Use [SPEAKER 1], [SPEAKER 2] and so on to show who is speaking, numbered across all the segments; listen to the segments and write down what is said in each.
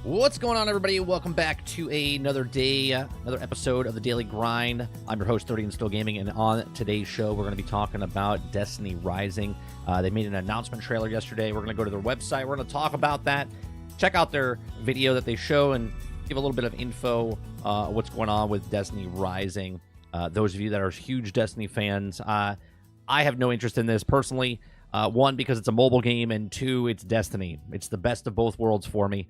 [SPEAKER 1] What's going on, everybody? Welcome back to another day, another episode of the Daily Grind. I'm your host, 30 and Still Gaming, and on today's show, we're going to be talking about Destiny Rising. They made an announcement trailer yesterday. We're going to go to their website. We're going to talk about that, check out their video that they show, and give a little bit of info what's going on with Destiny Rising. Those of you that are huge Destiny fans, I have no interest in this personally. One, because it's a mobile game, and two, it's Destiny. It's the best of both worlds for me.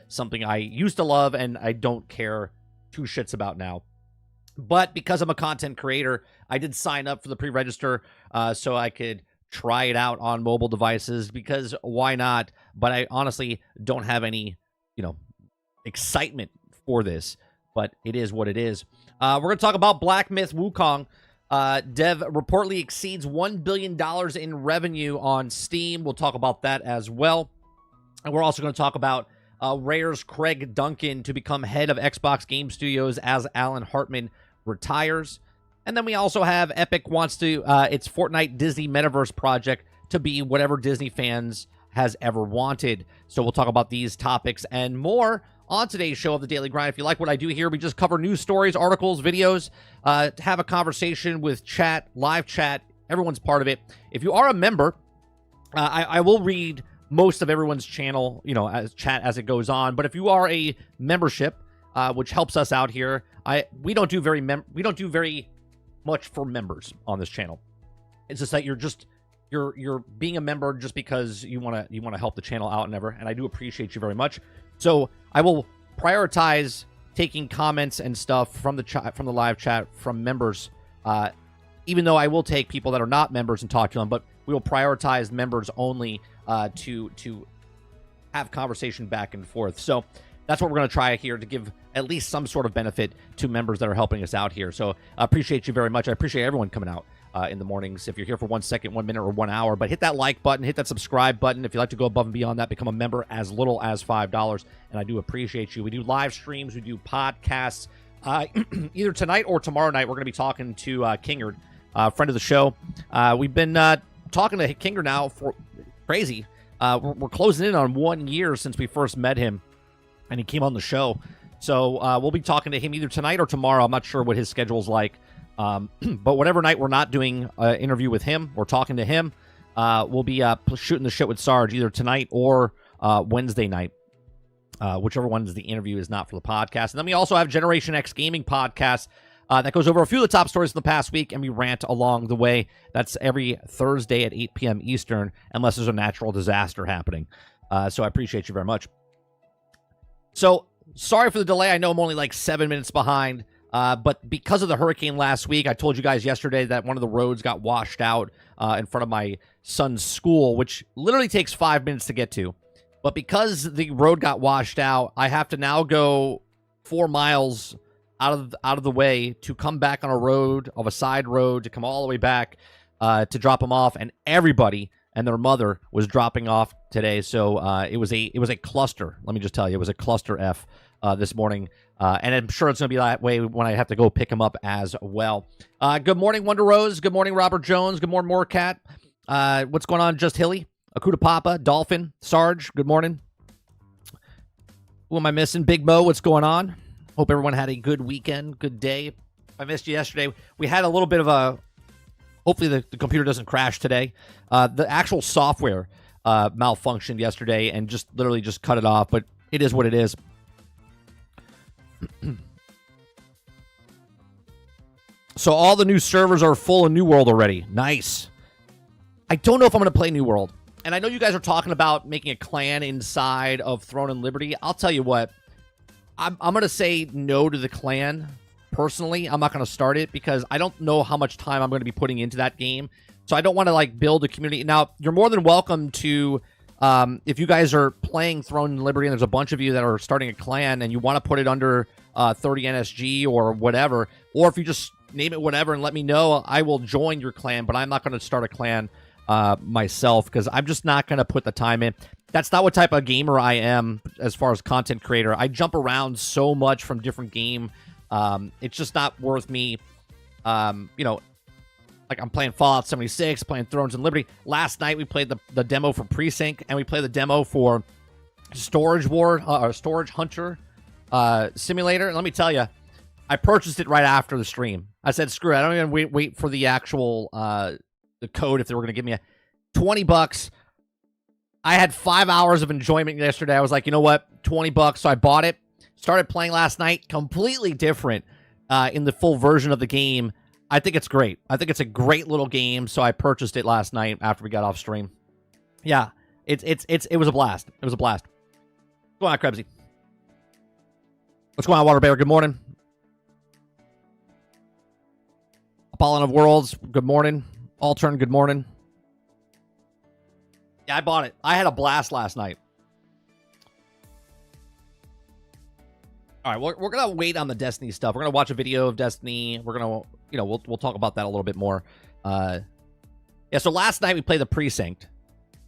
[SPEAKER 1] Something I used to love and I don't care two shits about now. But because I'm a content creator, I did sign up for the pre-register so I could try it out on mobile devices, because why not? But I honestly don't have any, excitement for this. But it is what it is. We're going to talk about Black Myth Wukong. Dev reportedly exceeds $1 billion in revenue on Steam. We'll talk about that as well. And we're also going to talk about Rare's Craig Duncan to become head of Xbox Game Studios as Alan Hartman retires. And then we also have Epic wants to its Fortnite Disney Metaverse project to be whatever Disney fans has ever wanted. So we'll talk about these topics and more on today's show of the Daily Grind. If you like what I do here, we just cover news stories, articles, videos, have a conversation with chat, live chat. Everyone's part of it. If you are a member, I will read most of everyone's channel, as chat as it goes on. But if you are a membership, which helps us out here, we don't do very much for members on this channel. It's just that you're being a member just because you want to help the channel out and I do appreciate you very much. So I will prioritize taking comments and stuff from the live chat from members, even though I will take people that are not members and talk to them. But we will prioritize members only to have conversation back and forth. So that's what we're going to try here, to give at least some sort of benefit to members that are helping us out here. So I appreciate you very much. I appreciate everyone coming out in the mornings. If you're here for 1 second, 1 minute, or 1 hour, but hit that like button, hit that subscribe button. If you'd like to go above and beyond that, become a member as little as $5. And I do appreciate you. We do live streams. We do podcasts. Either tonight or tomorrow night, we're going to be talking to Kingard, friend of the show. We've been talking to Kingard now for crazy. We're closing in on 1 year since we first met him, and he came on the show. So we'll be talking to him either tonight or tomorrow. I'm not sure what his schedule's like. But whatever night we're not doing an interview with him or talking to him, we'll be shooting the shit with Sarge either tonight or Wednesday night, whichever one is the interview is not for the podcast. And then we also have Generation X Gaming Podcast that goes over a few of the top stories from the past week, and we rant along the way. That's every Thursday at 8 p.m. Eastern, unless there's a natural disaster happening. So I appreciate you very much. So sorry for the delay. I know I'm only like 7 minutes behind. But because of the hurricane last week, I told you guys yesterday that one of the roads got washed out in front of my son's school, which literally takes 5 minutes to get to. But because the road got washed out, I have to now go 4 miles out of the way to come back on a side road, to come all the way back to drop them off. And everybody and their mother was dropping off today. So it was a cluster. Let me just tell you, it was a cluster F this morning. And I'm sure it's going to be that way when I have to go pick him up as well. Good morning, Wonder Rose. Good morning, Robert Jones. Good morning, Moorcat. What's going on, Just Hilly? Akuta Papa, Dolphin, Sarge. Good morning. Who am I missing? Big Mo, what's going on? Hope everyone had a good weekend, good day. I missed you yesterday. We had a little bit of a... Hopefully the computer doesn't crash today. The actual software malfunctioned yesterday and just literally just cut it off, but it is what it is. So all the new servers are full in New World already. Nice. I don't know if I'm going to play New World. And I know you guys are talking about making a clan inside of Throne and Liberty. I'll tell you what. I'm going to say no to the clan. Personally, I'm not going to start it because I don't know how much time I'm going to be putting into that game. So I don't want to build a community. Now, you're more than welcome to... if you guys are playing Throne and Liberty and there's a bunch of you that are starting a clan and you want to put it under 30 NSG or whatever, or if you just name it whatever and let me know, I will join your clan, but I'm not going to start a clan myself because I'm just not going to put the time in. That's not what type of gamer I am as far as content creator. I jump around so much from different game. It's just not worth me, like I'm playing Fallout 76, playing Thrones and Liberty. Last night we played the demo for Precinct, and we played the demo for storage war or storage hunter simulator. And let me tell you, I purchased it right after the stream. I said, screw it. I don't even wait for the actual the code if they were going to give me a $20. I had 5 hours of enjoyment yesterday. I was like, you know what? $20. So I bought it. Started playing last night. Completely different in the full version of the game. I think it's great. I think it's a great little game. So I purchased it last night after we got off stream. Yeah, it was a blast. It was a blast. What's going on, Krebsy? What's going on, Water Bear? Good morning. Apollon of Worlds, good morning. Altern, good morning. Yeah, I bought it. I had a blast last night. All right, we're going to wait on the Destiny stuff. We're going to watch a video of Destiny. We're going to, you know, we'll talk about that a little bit more. Yeah, so last night we played the Precinct.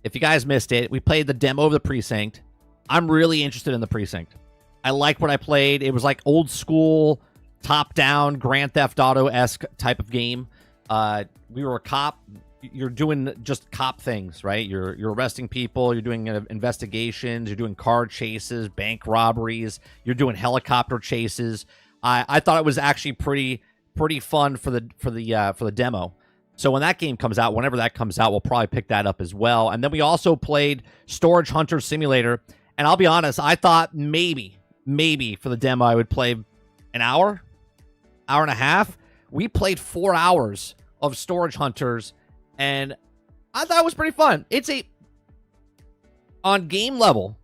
[SPEAKER 1] If you guys missed it, we played the demo of the Precinct. I'm really interested in the Precinct. I liked what I played. It was like old school, top-down, Grand Theft Auto-esque type of game. We were a cop. You're doing just cop things, right? You're arresting people. You're doing investigations. You're doing car chases, bank robberies. You're doing helicopter chases. I thought it was actually pretty fun for the demo. So when that game comes out, whenever that comes out, we'll probably pick that up as well. And then we also played Storage Hunter Simulator. And I'll be honest, I thought maybe for the demo I would play an hour and a half. We played 4 hours of Storage Hunters, and I thought it was pretty fun. On game level,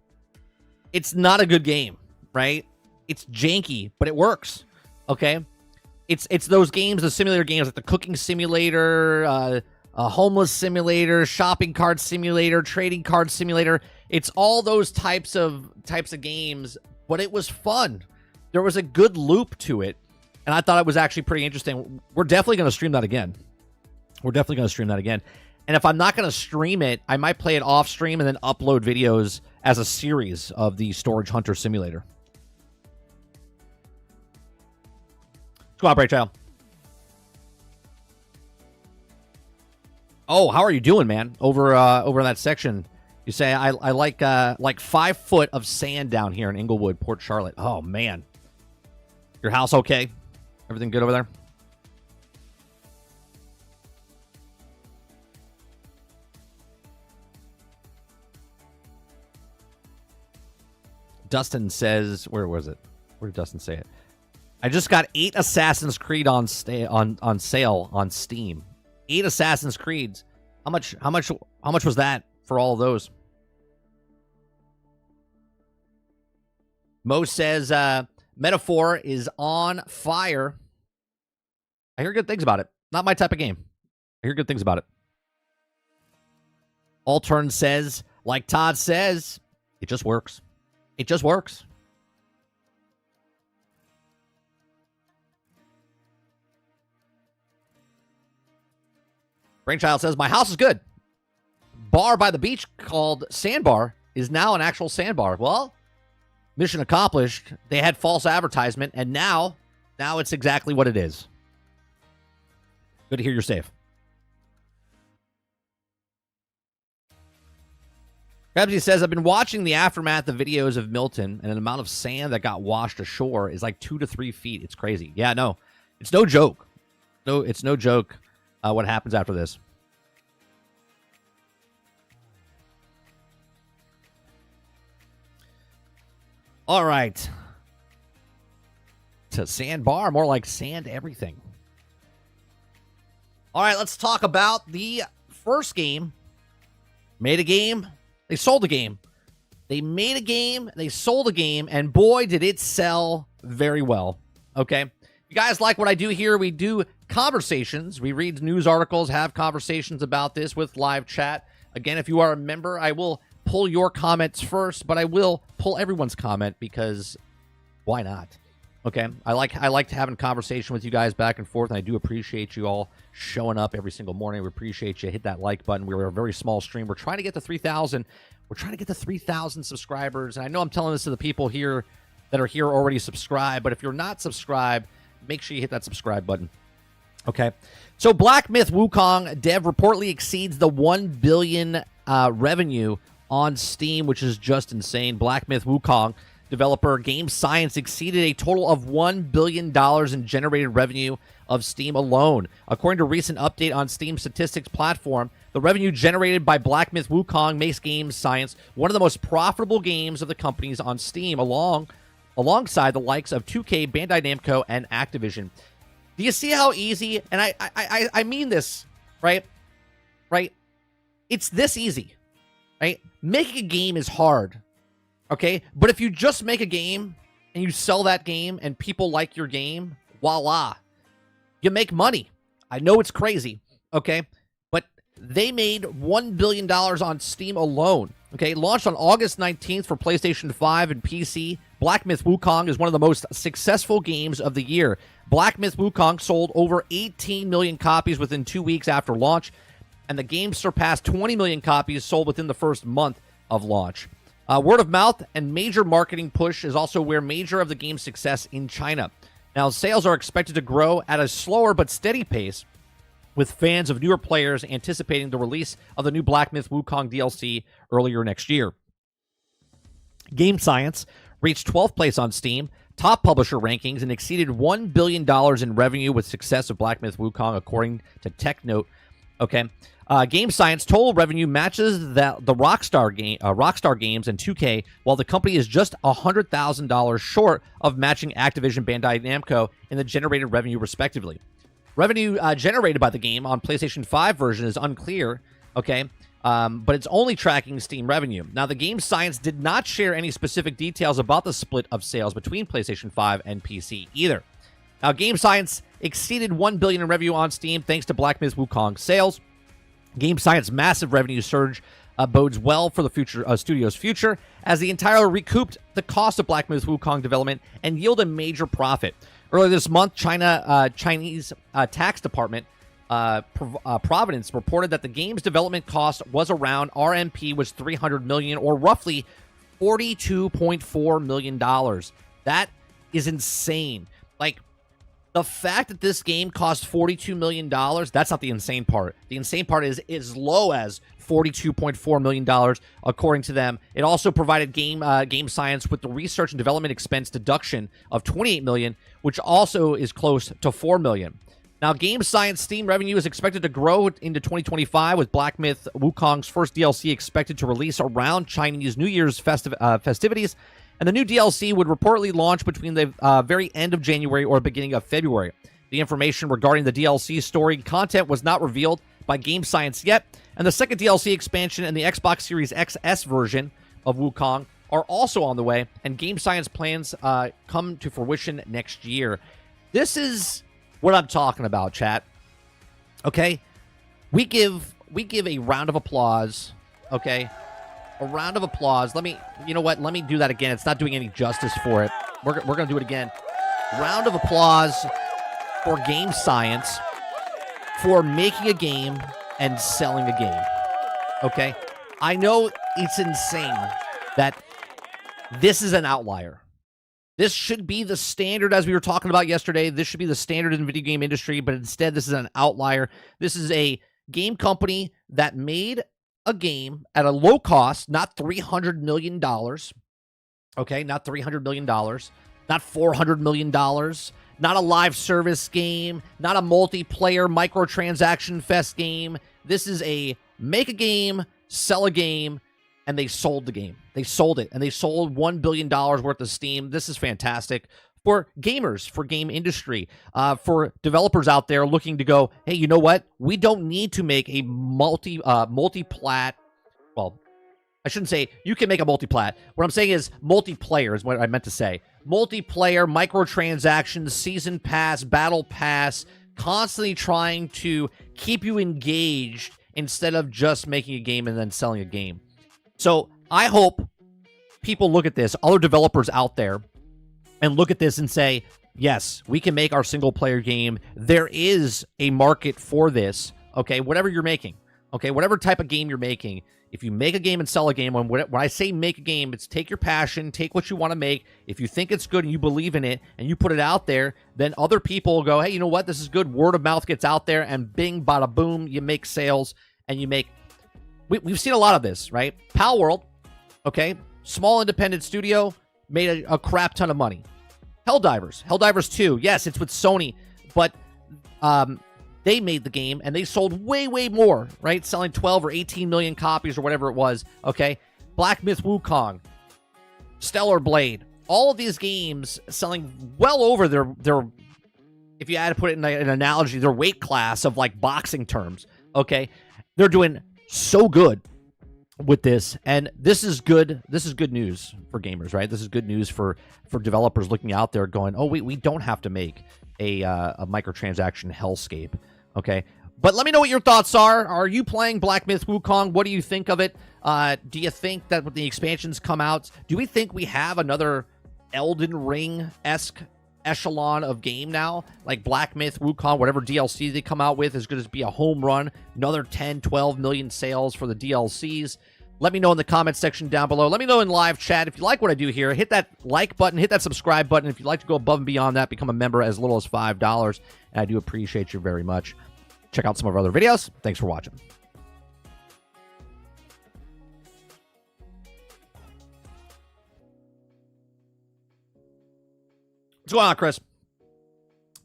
[SPEAKER 1] it's not a good game, right? It's janky, but it works, okay? It's those games, the simulator games, like the cooking simulator, a homeless simulator, shopping cart simulator, trading card simulator. It's all those types of games, but it was fun. There was a good loop to it, and I thought it was actually pretty interesting. We're definitely going to stream that again. And if I'm not going to stream it, I might play it off stream and then upload videos as a series of the Storage Hunter Simulator. Come on, Break Child. Oh, how are you doing, man? Over in that section, you say I like 5 foot of sand down here in Inglewood, Port Charlotte. Oh man, your house okay? Everything good over there? Dustin says, where was it? Where did Dustin say it? I just got 8 Assassin's Creed on sale on Steam. 8 Assassin's Creeds. How much was that for all of those? Mo says Metaphor is on fire. I hear good things about it. Not my type of game. I hear good things about it. Altern says, like Todd says, it just works. It just works. Brainchild says, my house is good. Bar by the beach called Sandbar is now an actual sandbar. Well, mission accomplished. They had false advertisement, and now it's exactly what it is. Good to hear you're safe. Krebsy says, I've been watching the aftermath of videos of Milton, and an amount of sand that got washed ashore is like 2 to 3 feet. It's crazy. Yeah, no. It's no joke. No, it's no joke what happens after this. All right. To sandbar, more like sand everything. All right, let's talk about the first game. Made a game. They sold a game. They made a game. They sold a game. And boy, did it sell very well. Okay. If you guys like what I do here, we do conversations. We read news articles, have conversations about this with live chat. Again, if you are a member, I will pull your comments first, but I will pull everyone's comment because why not? Okay. I like having conversation with you guys back and forth, and I do appreciate you all showing up every single morning. We appreciate you. Hit that like button. We're a very small stream. We're trying to get to 3,000. We're trying to get to 3,000 subscribers. And I know I'm telling this to the people here that are here already subscribed, but if you're not subscribed, make sure you hit that subscribe button. Okay. So Black Myth Wukong dev reportedly exceeds the 1 billion revenue on Steam, which is just insane. Black Myth Wukong developer Game Science exceeded a total of $1 billion in generated revenue of Steam alone. According to a recent update on Steam statistics platform, the revenue generated by Black Myth Wukong makes Game Science one of the most profitable games of the companies on Steam, alongside the likes of 2K, Bandai Namco, and Activision. Do you see how easy, and I mean this, right? It's this easy, right? Making a game is hard, okay? But if you just make a game and you sell that game and people like your game, voila, you make money. I know it's crazy, okay? But they made $1 billion on Steam alone, okay? Launched on August 19th for PlayStation 5 and PC, Black Myth Wukong is one of the most successful games of the year. Black Myth Wukong sold over 18 million copies within 2 weeks after launch, and the game surpassed 20 million copies sold within the first month of launch. Word of mouth and major marketing push is also where major of the game's success in China. Now, sales are expected to grow at a slower but steady pace, with fans of newer players anticipating the release of the new Black Myth Wukong DLC earlier next year. Game Science reached 12th place on Steam, top publisher rankings, and exceeded $1 billion in revenue with success of Black Myth Wukong, according to TechNote. Okay. Game Science total revenue matches the Rockstar Games and 2K, while the company is just $100,000 short of matching Activision, Bandai Namco in the generated revenue, respectively. Revenue generated by the game on PlayStation 5 version is unclear, okay, but it's only tracking Steam revenue. Now, the Game Science did not share any specific details about the split of sales between PlayStation 5 and PC either. Now, Game Science exceeded $1 billion in revenue on Steam thanks to Black Myth Wukong sales. Game Science's massive revenue surge bodes well for the studio's future, as the entire recouped the cost of Black Myth Wukong development and yield a major profit. Earlier this month, Chinese tax department Providence reported that the game's development cost was around RMB was 300 million, or roughly $42.4 million. That is insane. Like, the fact that this game cost $42 million, that's not the insane part. The insane part is as low as $42.4 million, according to them. It also provided Game Science with the research and development expense deduction of $28 million, which also is close to $4 million. Now, Game Science Steam revenue is expected to grow into 2025, with Black Myth Wukong's first DLC expected to release around Chinese New Year's festivities, and the new DLC would reportedly launch between the very end of January or beginning of February. The information regarding the DLC story content was not revealed by Game Science yet, and the second DLC expansion and the Xbox Series XS version of Wukong are also on the way, and Game Science plans come to fruition next year. This is what I'm talking about, chat. Okay? We give a round of applause, okay? A round of applause. You know what? Let me do that again. It's not doing any justice for it. We're going to do it again. Round of applause for Game Science for making a game and selling a game. Okay? I know it's insane that this is an outlier. This should be the standard, as we were talking about yesterday. This should be the standard in the video game industry, but instead this is an outlier. This is a game company that made a game at a low cost, not $300 million, okay? Not $300 million, not $400 million, not a live service game, not a multiplayer microtransaction fest game. This is a make a game, sell a game, and they sold the game. They sold it, and they sold $1 billion worth of Steam. This is fantastic for gamers, for game industry, for developers out there looking to go, hey, you know what? We don't need to make a multi-plat. Well, I shouldn't say you can make a multi-plat. What I'm saying is multiplayer is what I meant to say. Multiplayer, microtransactions, season pass, battle pass, constantly trying to keep you engaged instead of just making a game and then selling a game. So I hope people look at this, other developers out there, and look at this and say, yes, we can make our single-player game. There is a market for this, okay? Whatever you're making, okay? Whatever type of game you're making, if you make a game and sell a game, when I say make a game, it's take your passion, take what you want to make. If you think it's good and you believe in it and you put it out there, then other people will go, hey, you know what? This is good. Word of mouth gets out there, and bing, bada, boom, you make sales, and you make we've seen a lot of this, right? Pal World, okay, small independent studio, made a crap ton of money. Helldivers 2, yes, it's with Sony, but they made the game and they sold way, way more, right? Selling 12 or 18 million copies or whatever it was, okay? Black Myth Wukong, Stellar Blade, all of these games selling well over their if you had to put it in an analogy, their weight class of like boxing terms, okay? They're doing so good with this, and this is good news for gamers, right? This is good news for developers looking out there going, oh, we don't have to make a microtransaction hellscape, okay? But let me know what your thoughts are. Are you playing Black Myth Wukong? What do you think of it? Do you think that when the expansions come out, do we think we have another Elden Ring-esque echelon of game now? Like Black Myth Wukong, whatever DLC they come out with is going to be a home run. Another 10, 12 million sales for the DLCs. Let me know in the comments section down below. Let me know in live chat. If you like what I do here, hit that like button, hit that subscribe button. If you'd like to go above and beyond that, become a member as little as $5. And I do appreciate you very much. Check out some of our other videos. Thanks for watching. What's going on, Chris?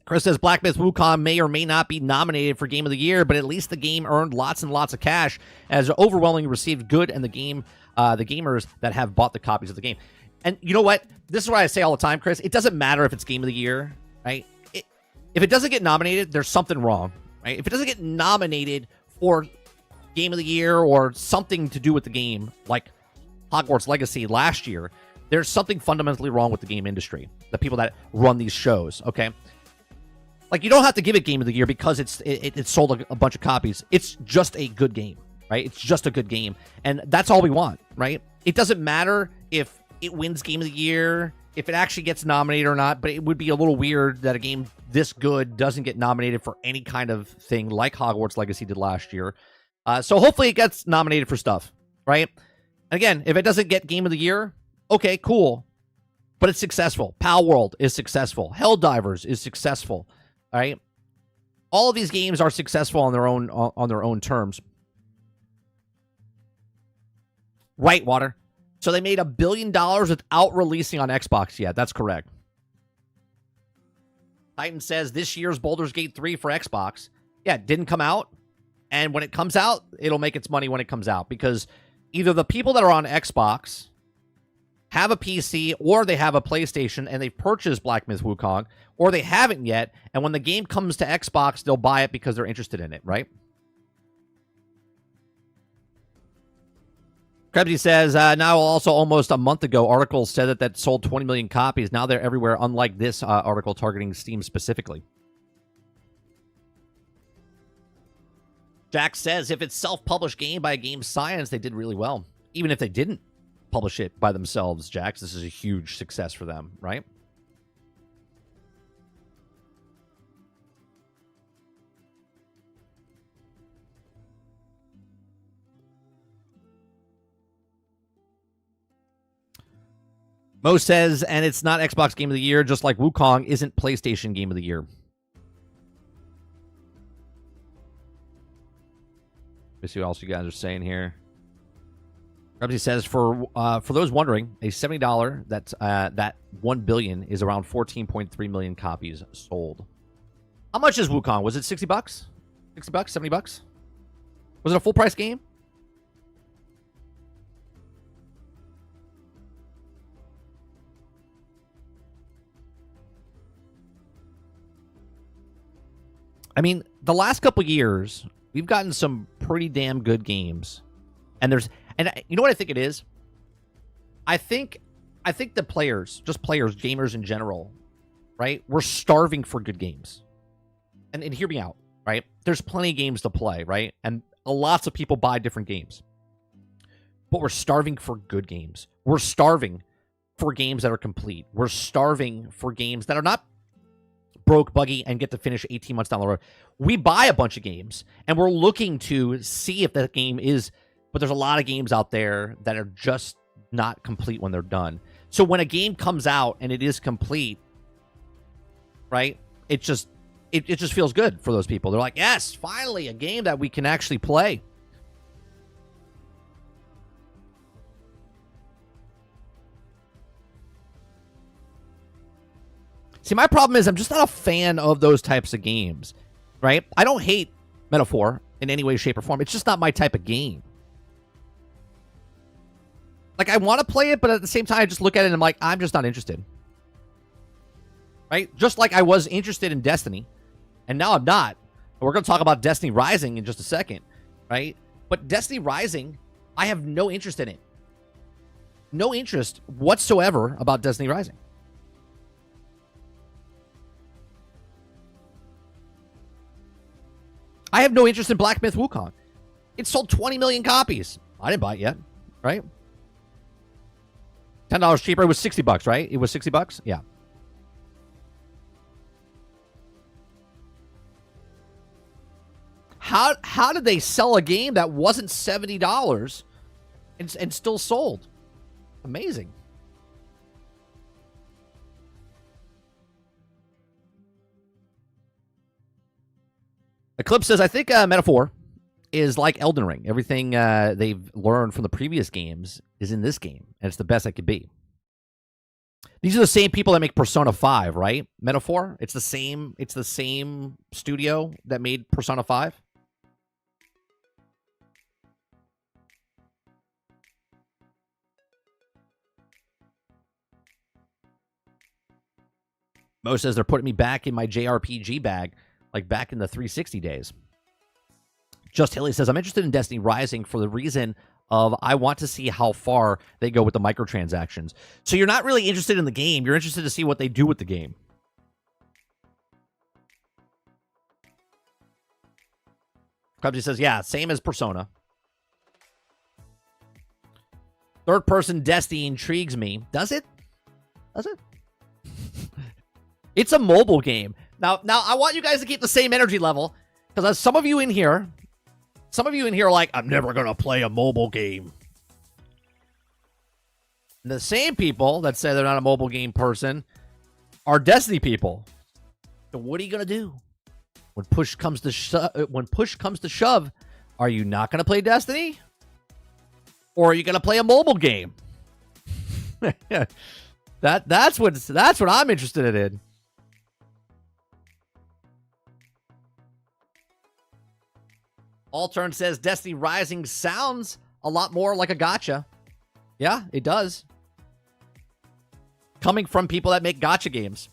[SPEAKER 1] Chris says Black Myth Wukong may or may not be nominated for Game of the Year, but at least the game earned lots and lots of cash as overwhelmingly received good and the gamers that have bought the copies of the game. And you know what? This is what I say all the time, Chris. It doesn't matter if it's Game of the Year, right? If it doesn't get nominated, there's something wrong, right? If it doesn't get nominated for Game of the Year or something to do with the game, like Hogwarts Legacy last year, there's something fundamentally wrong with the game industry, the people that run these shows, okay? Like, you don't have to give it Game of the Year because it sold a bunch of copies. It's just a good game, right? It's just a good game, and that's all we want, right? It doesn't matter if it wins Game of the Year, if it actually gets nominated or not, but it would be a little weird that a game this good doesn't get nominated for any kind of thing like Hogwarts Legacy did last year. So hopefully it gets nominated for stuff, right? Again, if it doesn't get Game of the Year, okay, cool, but it's successful. Pal World is successful. Helldivers is successful. All right, all of these games are successful on their own terms. Right, Water. So they made $1 billion without releasing on Xbox yet. That's correct. Titan says this year's Baldur's Gate 3 for Xbox. Yeah, it didn't come out, and when it comes out, it'll make its money when it comes out because either the people that are on Xbox have a PC or they have a PlayStation and they've purchased Black Myth Wukong, or they haven't yet, and when the game comes to Xbox, they'll buy it because they're interested in it, right? Krebsy says, now also almost a month ago, articles said that sold 20 million copies. Now they're everywhere, unlike this article targeting Steam specifically. Jack says, if it's self-published game by Game Science, they did really well. Even if they didn't publish it by themselves, Jax, this is a huge success for them, right? Mo says, and it's not Xbox Game of the Year, just like Wukong isn't PlayStation Game of the Year. Let's see what else you guys are saying here. Rebsy says, for those wondering, a $70 that 1 billion is around 14.3 million copies sold. How much is Wukong? Was it $60? $60? $70? Was it a full price game? I mean, the last couple years, we've gotten some pretty damn good games. And you know what I think it is? I think the players, just players, gamers in general, right? We're starving for good games. And hear me out, right? There's plenty of games to play, right? And lots of people buy different games. But we're starving for good games. We're starving for games that are complete. We're starving for games that are not broke, buggy, and get to finish 18 months down the road. We buy a bunch of games, and we're looking to see if that game is... But there's a lot of games out there that are just not complete when they're done. So when a game comes out and it is complete, right, it just feels good for those people. They're like, yes, finally, a game that we can actually play. See, my problem is I'm just not a fan of those types of games, right? I don't hate Metaphor in any way, shape, or form. It's just not my type of game. Like, I want to play it, but at the same time, I just look at it and I'm like, I'm just not interested. Right? Just like I was interested in Destiny, and now I'm not. We're going to talk about Destiny Rising in just a second, right? But Destiny Rising, I have no interest in it. No interest whatsoever about Destiny Rising. I have no interest in Black Myth Wukong. It sold 20 million copies. I didn't buy it yet, right? $10 cheaper. It was $60, right? It was $60? Yeah. How did they sell a game that wasn't $70 and still sold? Amazing. Eclipse says, I think Metaphor is like Elden Ring. Everything they've learned from the previous games is in this game, and it's the best it could be. These are the same people that make Persona 5, right? Metaphor? It's the same studio that made Persona 5. Mo says they're putting me back in my JRPG bag, like back in the 360 days. Just Hilly says, I'm interested in Destiny Rising for the reason of I want to see how far they go with the microtransactions. So you're not really interested in the game. You're interested to see what they do with the game. Cubsy says, yeah, same as Persona. Third-person Destiny intrigues me. Does it? Does it? It's a mobile game. Now, I want you guys to keep the same energy level, because some of you in here are like, I'm never going to play a mobile game. And the same people that say they're not a mobile game person are Destiny people. So what are you going to do? When push comes to shove, are you not going to play Destiny? Or are you going to play a mobile game? That's what I'm interested in. Altern says Destiny Rising sounds a lot more like a gacha. Yeah, it does. Coming from people that make gacha games.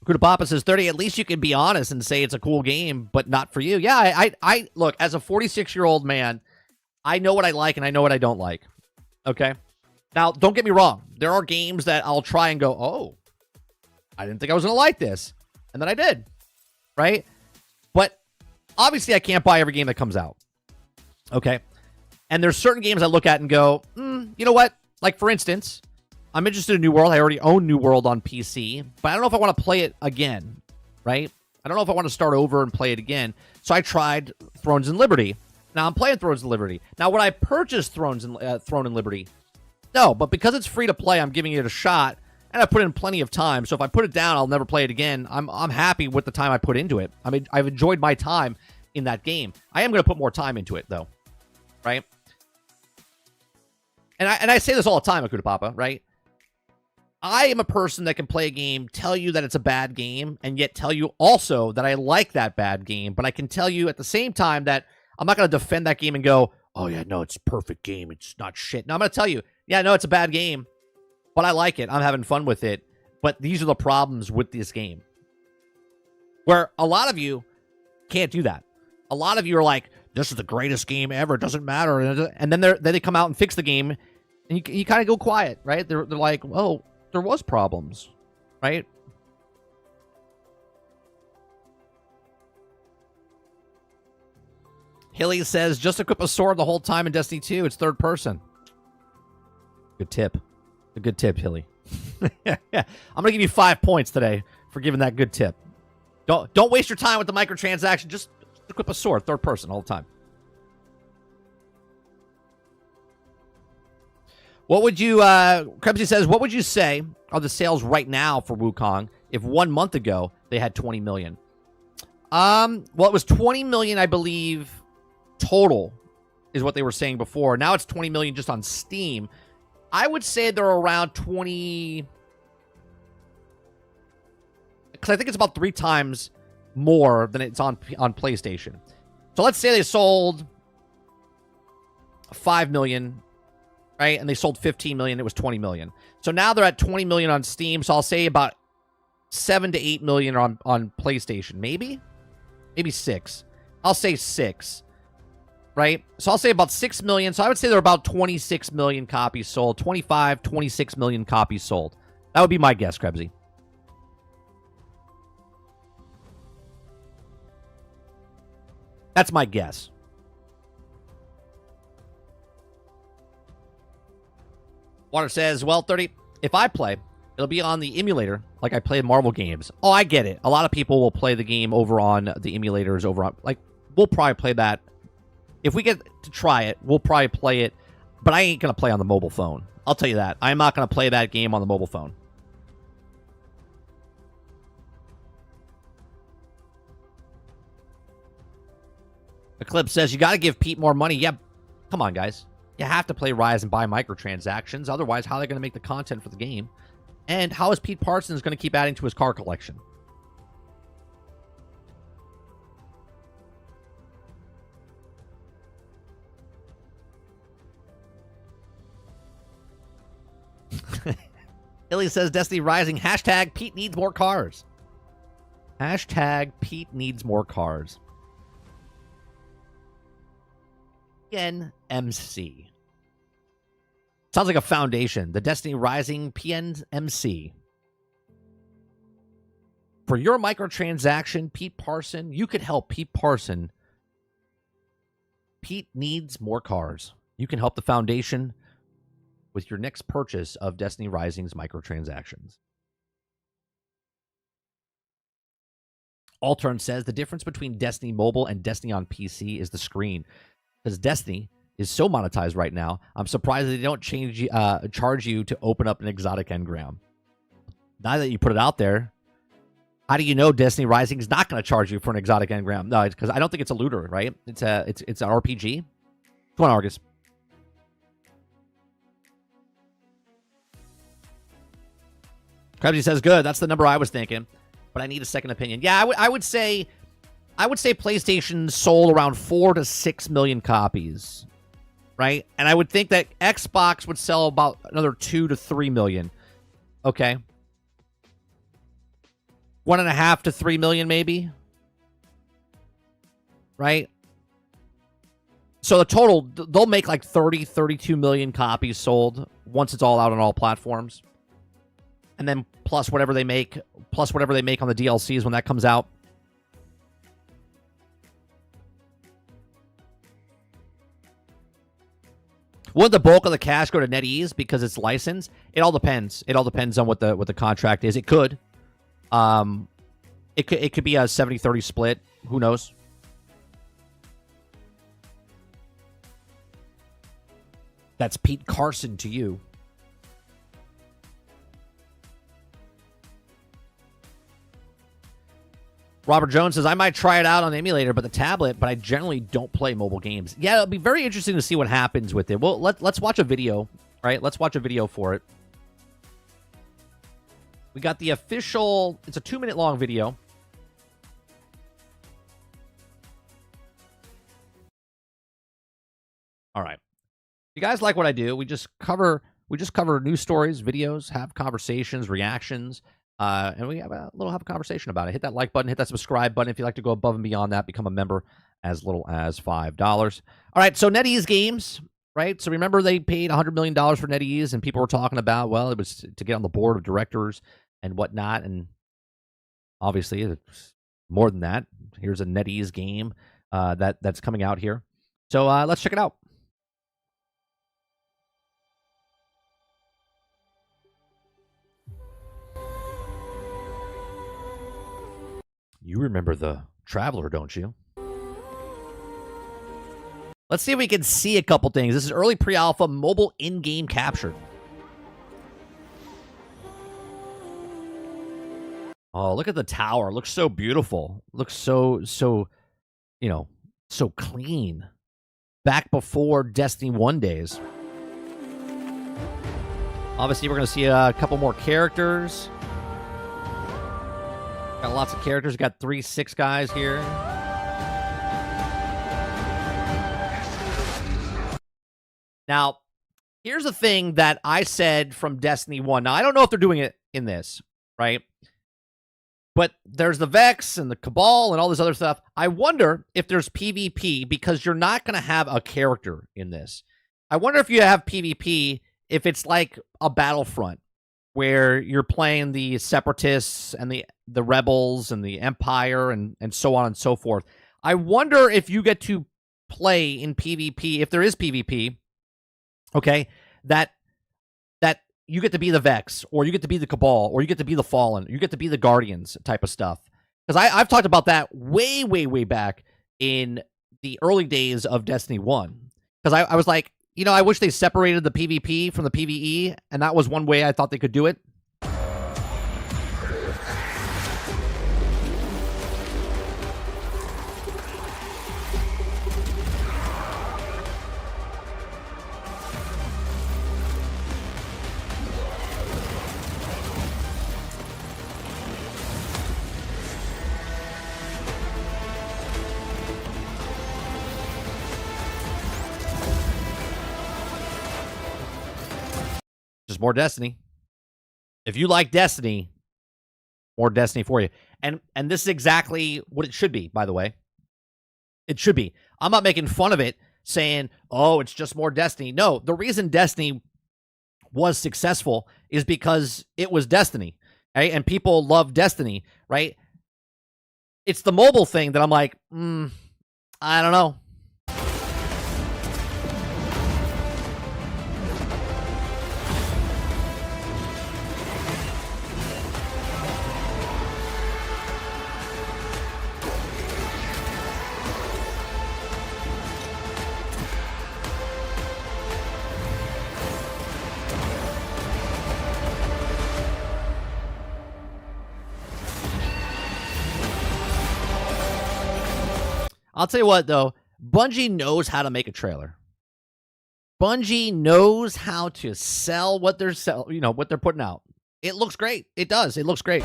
[SPEAKER 1] Kudapapa says 30, at least you can be honest and say it's a cool game, but not for you. Yeah, I look, as a 46-year-old man, I know what I like and I know what I don't like. Okay? Now, don't get me wrong. There are games that I'll try and go, oh, I didn't think I was going to like this. And then I did, right? But obviously I can't buy every game that comes out, okay? And there's certain games I look at and go, you know what? Like, for instance, I'm interested in New World. I already own New World on PC, but I don't know if I want to play it again, right? I don't know if I want to start over and play it again. So I tried Thrones and Liberty. Now I'm playing Thrones and Liberty. Now, would I purchase Throne and Liberty? No, but because it's free to play, I'm giving it a shot. And I put in plenty of time, so if I put it down, I'll never play it again. I'm happy with the time I put into it. I mean, I've enjoyed my time in that game. I am going to put more time into it, though, right? And I say this all the time, Akuta Papa, right? I am a person that can play a game, tell you that it's a bad game, and yet tell you also that I like that bad game. But I can tell you at the same time that I'm not going to defend that game and go, oh, yeah, no, it's a perfect game. It's not shit. No, I'm going to tell you, yeah, no, it's a bad game. But I like it. I'm having fun with it. But these are the problems with this game. Where a lot of you can't do that. A lot of you are like, this is the greatest game ever. It doesn't matter. And then they come out and fix the game. And you kind of go quiet, right? They're like, oh, there was problems, right? Hilly says, just equip a sword the whole time in Destiny 2. It's third person. Good tip. A good tip, Hilly. I'm gonna give you 5 points today for giving that good tip. Don't waste your time with the microtransaction. Just equip a sword, third person, all the time. What would you? Krebsy says, what would you say are the sales right now for Wukong if 1 month ago they had 20 million? Well, it was 20 million, I believe, total is what they were saying before. Now it's 20 million just on Steam. I would say they're around 20... Because I think it's about 3 times more than it's on PlayStation. So let's say they sold 5 million, right? And they sold 15 million. It was 20 million. So now they're at 20 million on Steam. So I'll say about 7 to 8 million on PlayStation. Maybe 6. I'll say 6. Right? So I'll say about 6 million. So I would say they're about 26 million copies sold. 25, 26 million copies sold. That would be my guess, Krebsy. That's my guess. Water says, well, 30, if I play, it'll be on the emulator like I play Marvel games. Oh, I get it. A lot of people will play the game over on the emulators over on, like, we'll probably play that. If we get to try it, we'll probably play it, but I ain't going to play on the mobile phone. I'll tell you that. I'm not going to play that game on the mobile phone. Eclipse says, you got to give Pete more money. Yeah, come on, guys. You have to play Rise and buy microtransactions. Otherwise, how are they going to make the content for the game? And how is Pete Parsons going to keep adding to his car collection? Illy says, Destiny Rising. Hashtag Pete needs more cars. Hashtag Pete needs more cars. PNMC. Sounds like a foundation. The Destiny Rising PNMC. For your microtransaction, Pete Parson, you could help Pete Parson. Pete needs more cars. You can help the foundation with your next purchase of Destiny Rising's microtransactions. Altern says, the difference between Destiny Mobile and Destiny on PC is the screen. Because Destiny is so monetized right now, I'm surprised they don't charge you to open up an exotic engram. Now that you put it out there, how do you know Destiny Rising is not going to charge you for an exotic engram? No, because I don't think it's a looter, right? It's an RPG. Come on, Argus. Krebsy says, good. That's the number I was thinking, but I need a second opinion. Yeah, I would say PlayStation sold around 4 to 6 million copies, right? And I would think that Xbox would sell about another 2 to 3 million. Okay. 1.5 to 3 million, maybe. Right? So the total, they'll make like 30, 32 million copies sold once it's all out on all platforms. And then plus whatever they make on the DLCs when that comes out. Would the bulk of the cash go to NetEase because it's licensed? It all depends. It all depends on what the contract is. It could. It could be a 70-30 split. Who knows? That's Pete Carson to you. Robert Jones says, I might try it out on the emulator, but the tablet, but I generally don't play mobile games. Yeah, it'll be very interesting to see what happens with it. Well, let's watch a video, right? Let's watch a video for it. We got the official, it's a 2-minute long video. All right. You guys like what I do? We just cover news stories, videos, have conversations, reactions. And we have a conversation about it. Hit that like button, hit that subscribe button if you'd like to go above and beyond that. Become a member as little as $5. All right, so NetEase Games, right? So remember they paid $100 million for NetEase, and people were talking about, well, it was to get on the board of directors and whatnot, and obviously it's more than that. Here's a NetEase game that's coming out here. So let's check it out. You remember the Traveler, don't you? Let's see if we can see a couple things. This is early pre-alpha mobile in-game captured. Oh, look at the tower. It looks so beautiful. It looks so clean. Back before Destiny 1 days. Obviously, we're going to see a couple more characters. Got lots of characters. Got 3-6 guys here. Now, here's the thing that I said from Destiny 1. Now, I don't know if they're doing it in this, right? But there's the Vex and the Cabal and all this other stuff. I wonder if there's PvP, because you're not going to have a character in this. I wonder if you have PvP, if it's like a Battlefront, where you're playing the Separatists and the Rebels and the Empire and so on and so forth. I wonder if you get to play in PvP, if there is PvP, okay, that you get to be the Vex, or you get to be the Cabal, or you get to be the Fallen, or you get to be the Guardians type of stuff. Because I've talked about that way, way, way back in the early days of Destiny 1. Because I was like, you know, I wish they separated the PvP from the PvE, and that was one way I thought they could do it. Just more Destiny. If you like Destiny, more Destiny for you. And this is exactly what it should be, by the way. It should be. I'm not making fun of it, saying, oh, it's just more Destiny. No, the reason Destiny was successful is because it was Destiny, right? And people love Destiny, right? It's the mobile thing that I'm like, I don't know. I'll tell you what, though. Bungie knows how to make a trailer. Bungie knows how to sell what they're what they're putting out. It looks great. It does. It looks great.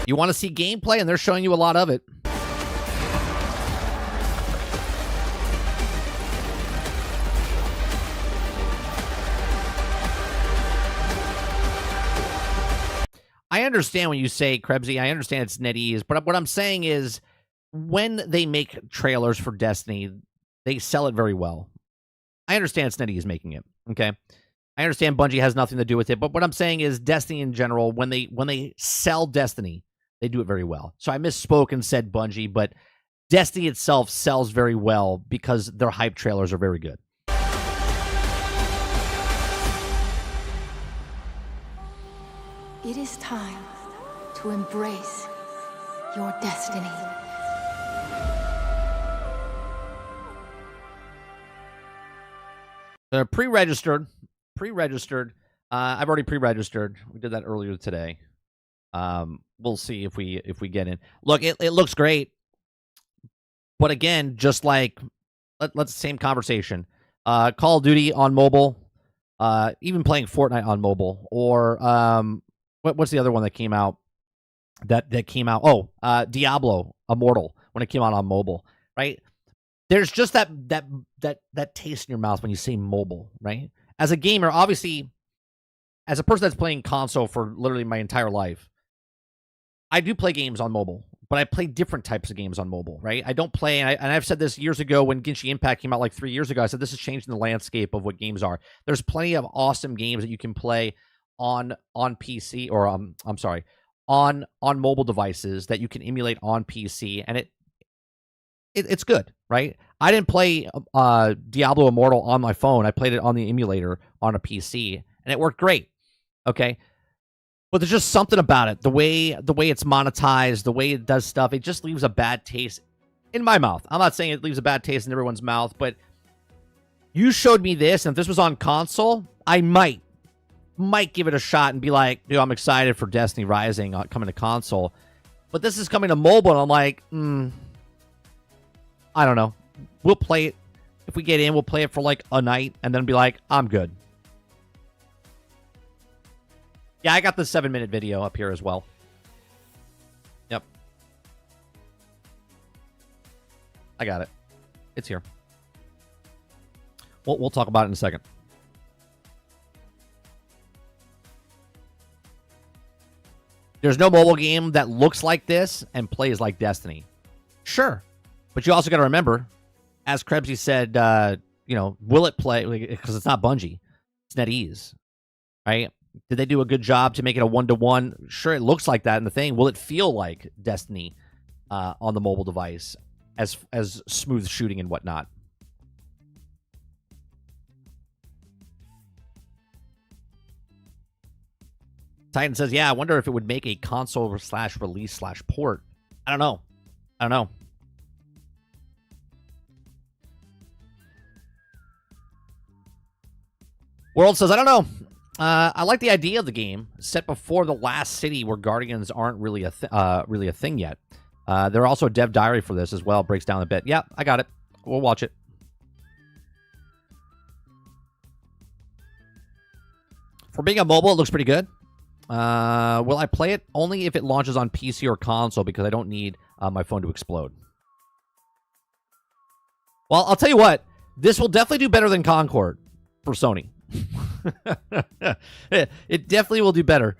[SPEAKER 1] You want to see gameplay, and they're showing you a lot of it. I understand when you say, Krebsy, I understand it's NetEase, but what I'm saying is when they make trailers for Destiny, they sell it very well. I understand it's NetEase making it, okay? I understand Bungie has nothing to do with it, but what I'm saying is Destiny in general, when they sell Destiny, they do it very well. So I misspoke and said Bungie, but Destiny itself sells very well because their hype trailers are very good.
[SPEAKER 2] It is time to embrace your destiny.
[SPEAKER 1] They're pre-registered. I've already pre-registered. We did that earlier today. We'll see if we get in. Look, it looks great, but again, just like let's same conversation. Call of Duty on mobile, even playing Fortnite on mobile, or what's the other one that came out? That came out. Oh, Diablo Immortal when it came out on mobile, right? There's just that taste in your mouth when you say mobile, right? As a gamer, obviously, as a person that's playing console for literally my entire life, I do play games on mobile, but I play different types of games on mobile, right? I don't play, and I've said this years ago when Genshin Impact came out like 3 years ago. I said this is changing the landscape of what games are. There's plenty of awesome games that you can play on PC, or I'm sorry, on mobile devices that you can emulate on PC, and it's good, right? I didn't play Diablo Immortal on my phone. I played it on the emulator on a PC, and it worked great. Okay, but there's just something about it. The way it's monetized, the way it does stuff, it just leaves a bad taste in my mouth. I'm not saying it leaves a bad taste in everyone's mouth, but you showed me this, and if this was on console, I might might give it a shot and be like, dude, I'm excited for Destiny Rising coming to console. But this is coming to mobile, and I'm like, I don't know. We'll play it. If we get in, we'll play it for like a night and then be like, I'm good. Yeah, I got the 7-minute video up here as well. Yep. I got it. It's here. We'll talk about it in a second. There's no mobile game that looks like this and plays like Destiny. Sure. But you also got to remember, as Krebsy said, will it play? Because it's not Bungie. It's NetEase. Right? Did they do a good job to make it a 1-to-1? Sure, it looks like that in the thing. Will it feel like Destiny on the mobile device as smooth shooting and whatnot? Titan says, yeah, I wonder if it would make a console/release/port. I don't know. World says, I don't know. I like the idea of the game set before the last city where Guardians aren't really a thing yet. There are also a dev diary for this as well. Breaks down a bit. Yeah, I got it. We'll watch it. For being a mobile, it looks pretty good. Will I play it? Only if it launches on PC or console, because I don't need my phone to explode. Well, I'll tell you what. This will definitely do better than Concord for Sony. It definitely will do better.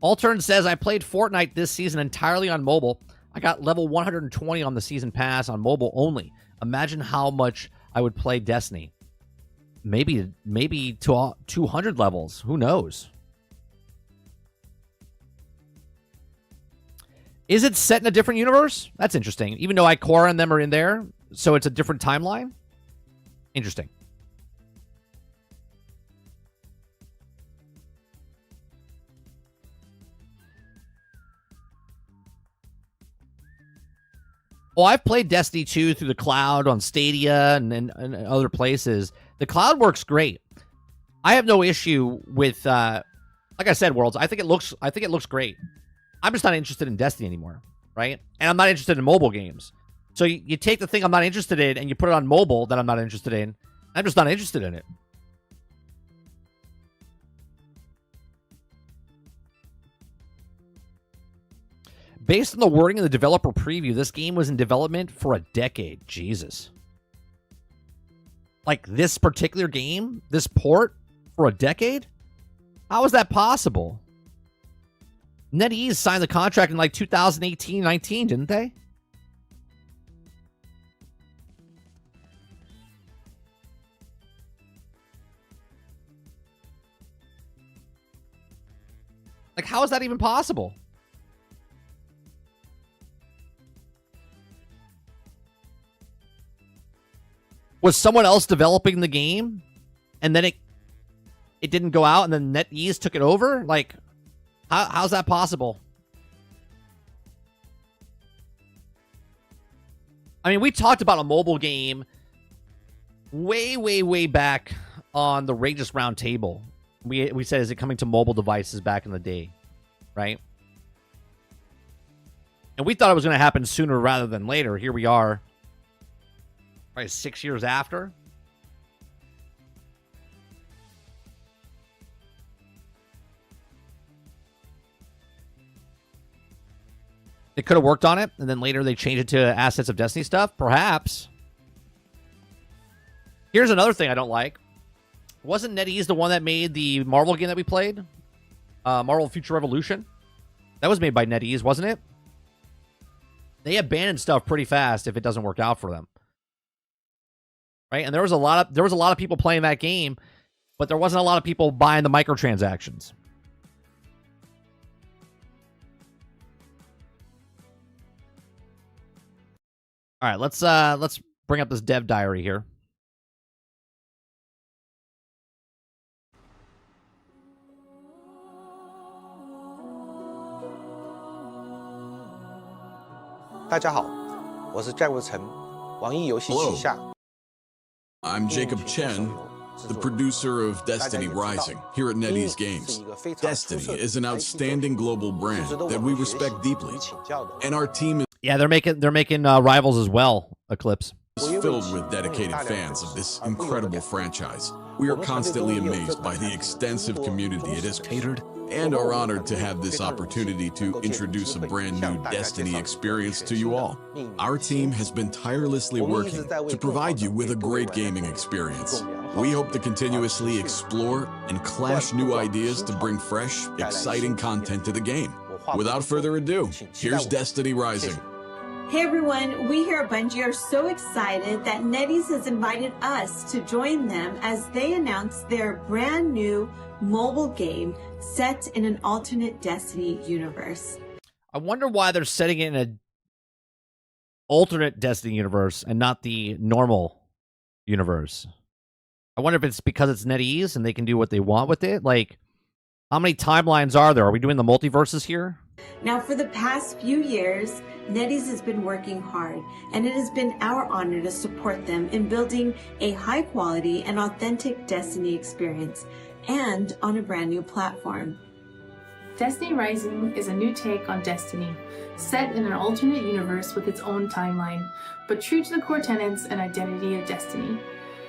[SPEAKER 1] Altern says, I played Fortnite this season entirely on mobile. I got level 120 on the season pass on mobile only. Imagine how much I would play Destiny. Maybe to 200 levels. Who knows? Is it set in a different universe? That's interesting. Even though Ikora and them are in there, so it's a different timeline? Interesting. Well, I've played Destiny 2 through the cloud on Stadia and other places. The cloud works great. I have no issue with, like I said, Worlds. I think it looks great. I'm just not interested in Destiny anymore, right? And I'm not interested in mobile games. So you take the thing I'm not interested in and you put it on mobile that I'm not interested in. I'm just not interested in it. Based on the wording of the developer preview, this game was in development for a decade. Jesus. Like this particular game, this port, for a decade? How is that possible? NetEase signed the contract in like 2018-19, didn't they? Like, how is that even possible? Was someone else developing the game and then it didn't go out and then NetEase took it over? Like, how's that possible? I mean, we talked about a mobile game way back on the Rageous Round Table. We said, is it coming to mobile devices back in the day, right? And we thought it was going to happen sooner rather than later. Here we are, probably 6 years after. They could have worked on it, and then later they changed it to Assets of Destiny stuff. Perhaps. Here's another thing I don't like. Wasn't NetEase the one that made the Marvel game that we played? Marvel Future Revolution? That was made by NetEase, wasn't it? They abandon stuff pretty fast if it doesn't work out for them. Right? And there was a lot of people playing that game, but there wasn't a lot of people buying the microtransactions. All right, let's bring up this dev diary here.
[SPEAKER 3] I'm Jacob Chen, the producer of Destiny Rising here at NetEase Games. Destiny is an outstanding global brand that we respect deeply, and our team
[SPEAKER 1] Yeah, they're making Rivals as well, Eclipse.
[SPEAKER 3] is filled with dedicated fans of this incredible franchise. We are constantly amazed by the extensive community it has catered, and are honored to have this opportunity to introduce a brand new Destiny experience to you all. Our team has been tirelessly working to provide you with a great gaming experience. We hope to continuously explore and clash new ideas to bring fresh, exciting content to the game. Without further ado, here's Destiny Rising.
[SPEAKER 4] Hey everyone, we here at Bungie are so excited that NetEase has invited us to join them as they announce their brand new mobile game set in an alternate Destiny universe.
[SPEAKER 1] I wonder why they're setting it in an alternate Destiny universe and not the normal universe. I wonder if it's because it's NetEase and they can do what they want with it. Like, how many timelines are there? Are we doing the multiverses here?
[SPEAKER 4] Now, for the past few years, NetEase has been working hard, and it has been our honor to support them in building a high-quality and authentic Destiny experience, and on a brand new platform.
[SPEAKER 5] Destiny Rising is a new take on Destiny, set in an alternate universe with its own timeline, but true to the core tenets and identity of Destiny.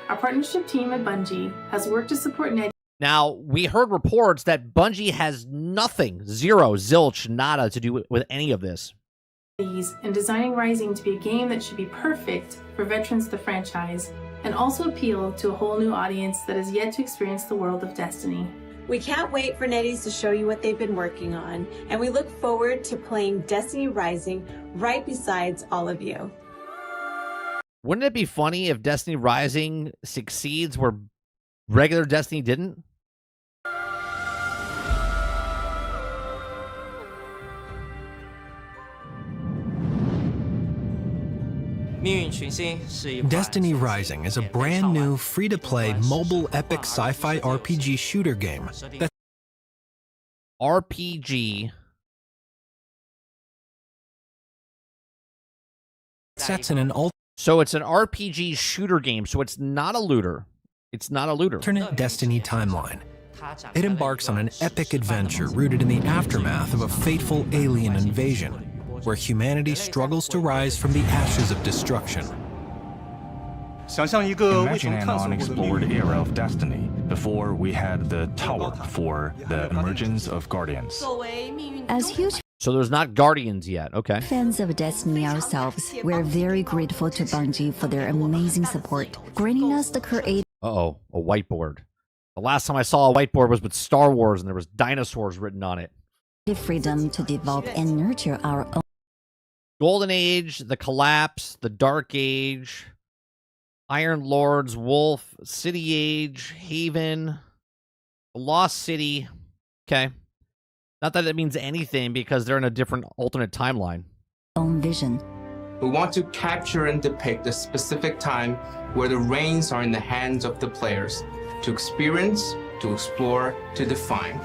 [SPEAKER 5] Our partnership team at Bungie has worked to support NetEase.
[SPEAKER 1] Now, we heard reports that Bungie has nothing, zero, zilch, nada to do with any of this.
[SPEAKER 5] And designing Rising to be a game that should be perfect for veterans of the franchise and also appeal to a whole new audience that has yet to experience the world of Destiny.
[SPEAKER 4] We can't wait for NetEase to show you what they've been working on, and we look forward to playing Destiny Rising right besides all of you.
[SPEAKER 1] Wouldn't it be funny if Destiny Rising succeeds where regular Destiny didn't?
[SPEAKER 6] Destiny Rising is a brand new, free-to-play, mobile epic sci-fi RPG shooter game that sets in an
[SPEAKER 1] So it's an RPG shooter game, so it's not a looter. It's not a looter.
[SPEAKER 6] alternate Destiny timeline. It embarks on an epic adventure rooted in the aftermath of a fateful alien invasion, where humanity struggles to rise from the ashes of destruction.
[SPEAKER 7] Imagine an unexplored era of Destiny, before we had the tower for the emergence of Guardians.
[SPEAKER 8] As huge
[SPEAKER 1] So there's not Guardians yet. Okay.
[SPEAKER 8] fans of Destiny ourselves, we're very grateful to Bungie for their amazing support, granting us the creative
[SPEAKER 1] Uh-oh, a whiteboard. The last time I saw a whiteboard was with Star Wars, and there was dinosaurs written on it.
[SPEAKER 8] freedom to develop and nurture our own
[SPEAKER 1] Golden Age, the Collapse, the Dark Age, Iron Lords, Wolf, City Age, Haven, the Lost City. Okay. Not that it means anything because they're in a different alternate timeline.
[SPEAKER 8] vision.
[SPEAKER 9] We want to capture and depict a specific time where the reins are in the hands of the players to experience, to explore, to define.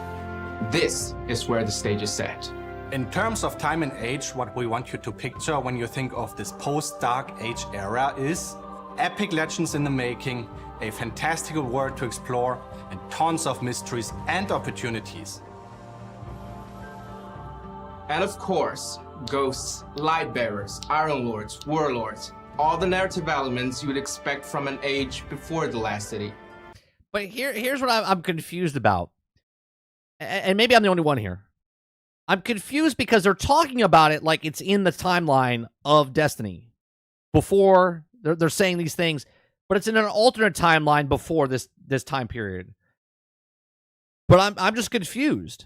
[SPEAKER 9] This is where the stage is set.
[SPEAKER 10] In terms of time and age, what we want you to picture when you think of this post-Dark Age era is epic legends in the making, a fantastical world to explore, and tons of mysteries and opportunities.
[SPEAKER 9] And of course, ghosts, light bearers, iron lords, warlords, all the narrative elements you would expect from an age before the last city.
[SPEAKER 1] But here's what I'm confused about. And maybe I'm the only one here. I'm confused because they're talking about it like it's in the timeline of Destiny. Before, they're saying these things, but it's in an alternate timeline before this time period. But I'm just confused.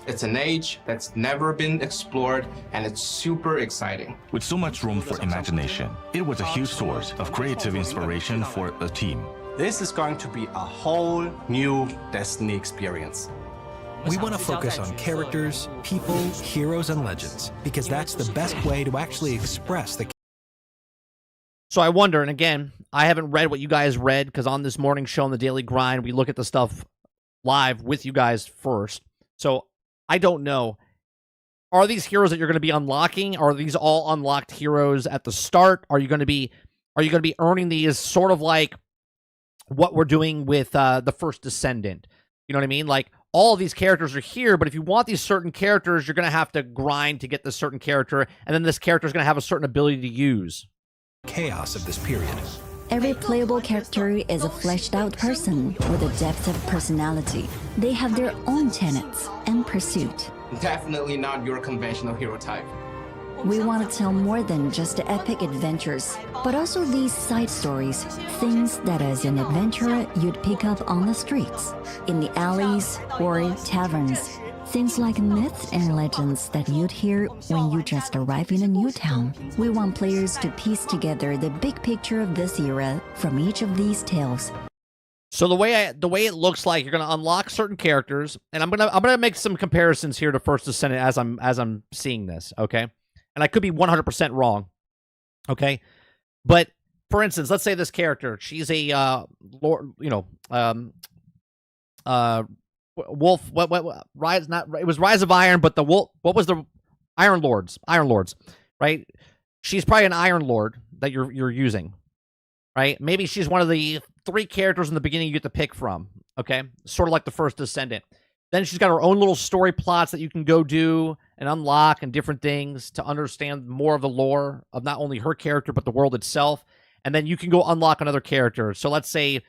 [SPEAKER 9] It's an age that's never been explored, and it's super exciting.
[SPEAKER 7] With so much room for imagination, it was a huge source of creative inspiration for the team.
[SPEAKER 10] This is going to be a whole new Destiny experience.
[SPEAKER 6] We want to focus on characters, people, heroes, and legends, because that's the best way to actually express the.
[SPEAKER 1] So I wonder, and again, I haven't read what you guys read, because on this morning show on the Daily Grind, we look at the stuff live with you guys first. So I don't know. Are these heroes that you're going to be unlocking? Are these all unlocked heroes at the start? Are you going to be earning these sort of like what we're doing with the First Descendant. You know what I mean? Like, all of these characters are here, but if you want these certain characters, you're going to have to grind to get this certain character, and then this character is going to have a certain ability to use.
[SPEAKER 6] Chaos of this period.
[SPEAKER 8] Every playable character is a fleshed-out person with a depth of personality. They have their own tenets and pursuit.
[SPEAKER 9] Definitely not your conventional hero type.
[SPEAKER 8] We want to tell more than just the epic adventures, but also these side stories, things that as an adventurer you'd pick up on the streets, in the alleys or taverns. Things like myths and legends that you'd hear when you just arrive in a new town. We want players to piece together the big picture of this era from each of these tales.
[SPEAKER 1] So the way it looks like, you're going to unlock certain characters, and I'm gonna make some comparisons here to First Descendant as I'm seeing this, okay? And I could be 100% wrong, okay? But for instance, let's say this character, she's a lord, wolf. What rise? Not it was Rise of Iron, but the wolf. What was the Iron Lords? Iron Lords, right? She's probably an Iron Lord that you're using, right? Maybe she's one of the 3 characters in the beginning you get to pick from. Okay, sort of like the First Descendant. Then she's got her own little story plots that you can go do and unlock and different things to understand more of the lore of not only her character but the world itself. And then you can go unlock another character. So let's say,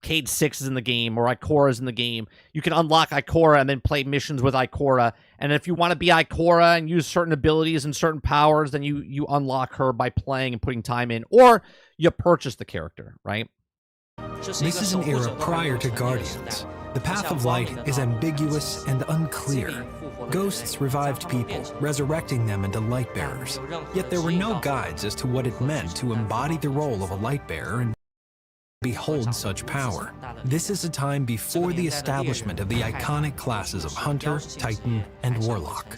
[SPEAKER 1] Cade 6 is in the game or Ikora is in the game. You can unlock Ikora and then play missions with Ikora. And if you want to be Ikora and use certain abilities and certain powers, then you unlock her by playing and putting time in, or you purchase the character, right?
[SPEAKER 6] This is an era prior to Guardians. The path of light is ambiguous and unclear. Ghosts revived people, resurrecting them into light bearers. Yet there were no guides as to what it meant to embody the role of a light bearer and behold such power. This is a time before the establishment of the iconic classes of Hunter, Titan, and Warlock.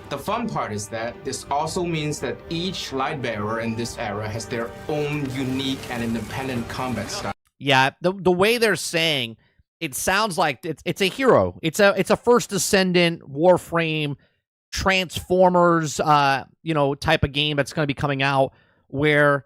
[SPEAKER 9] The fun part is that this also means that each light bearer in this era has their own unique and independent combat style.
[SPEAKER 1] Yeah, the way they're saying, it sounds like it's a hero. It's a First Descendant, Warframe, Transformers, type of game that's going to be coming out, where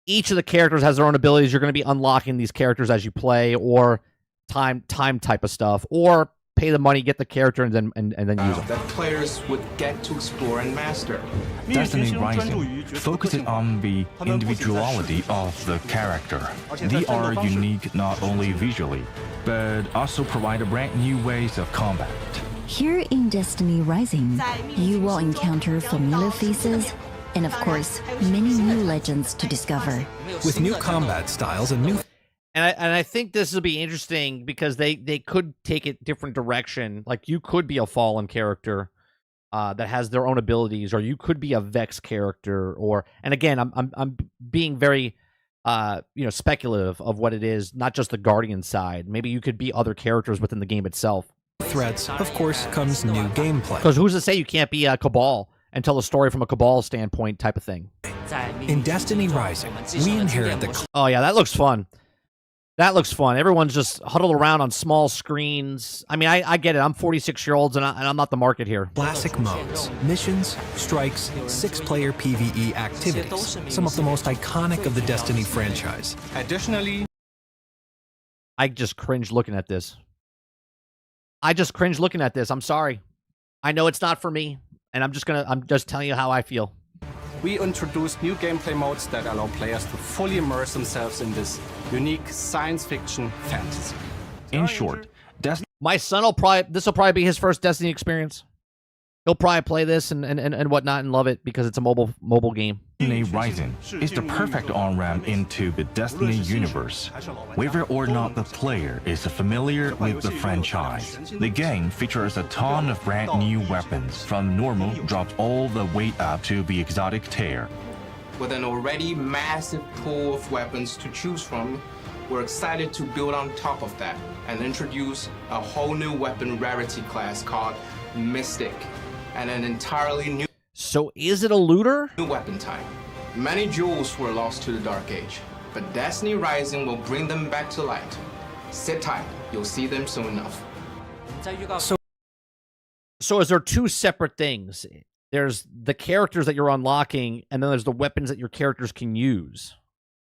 [SPEAKER 1] each of the characters has their own abilities. You're going to be unlocking these characters as you play, or time type of stuff, or pay the money, get the character, and then use them.
[SPEAKER 9] That players would get to explore and master.
[SPEAKER 7] Destiny Rising focuses on the individuality of the character. They are unique not only visually, but also provide a brand new ways of combat.
[SPEAKER 8] Here in Destiny Rising, you will encounter familiar faces, and of course, many new legends to discover.
[SPEAKER 6] With new combat styles and new...
[SPEAKER 1] And I think this will be interesting because they could take it different direction. Like, you could be a Fallen character that has their own abilities, or you could be a Vex character, and again, I'm being very speculative of what it is, not just the Guardian side. Maybe you could be other characters within the game itself.
[SPEAKER 6] Threats, of course, comes new gameplay.
[SPEAKER 1] Because who's to say you can't be a Cabal and tell a story from a Cabal standpoint type of thing?
[SPEAKER 6] In Destiny Rising, we inherit the...
[SPEAKER 1] Oh yeah, that looks fun. That looks fun. Everyone's just huddled around on small screens. I mean, I get it. I'm 46-year-olds, and I'm not the market here.
[SPEAKER 6] Classic modes, missions, strikes, 6-player PvE activities, some of the most iconic of the Destiny franchise.
[SPEAKER 10] Additionally,
[SPEAKER 1] I just cringe looking at this. I'm sorry. I know it's not for me, and I'm just telling you how I feel.
[SPEAKER 10] we introduced new gameplay modes that allow players to fully immerse themselves in this unique science fiction fantasy.
[SPEAKER 7] In short,
[SPEAKER 1] my son will probably be his first Destiny experience. He'll probably play this and whatnot and love it because it's a mobile game.
[SPEAKER 7] Destiny Rising is the perfect on-ramp into the Destiny universe. Whether or not the player is familiar with the franchise, the game features a ton of brand new weapons, from normal drops all the way up to the exotic tier.
[SPEAKER 9] With an already massive pool of weapons to choose from, we're excited to build on top of that and introduce a whole new weapon rarity class called Mystic, and an entirely new...
[SPEAKER 1] So is it a looter?
[SPEAKER 9] New weapon type. Many jewels were lost to the Dark Age, but Destiny Rising will bring them back to light. Sit tight, you'll see them soon enough.
[SPEAKER 1] So is there two separate things? There's the characters that you're unlocking, and then there's the weapons that your characters can use.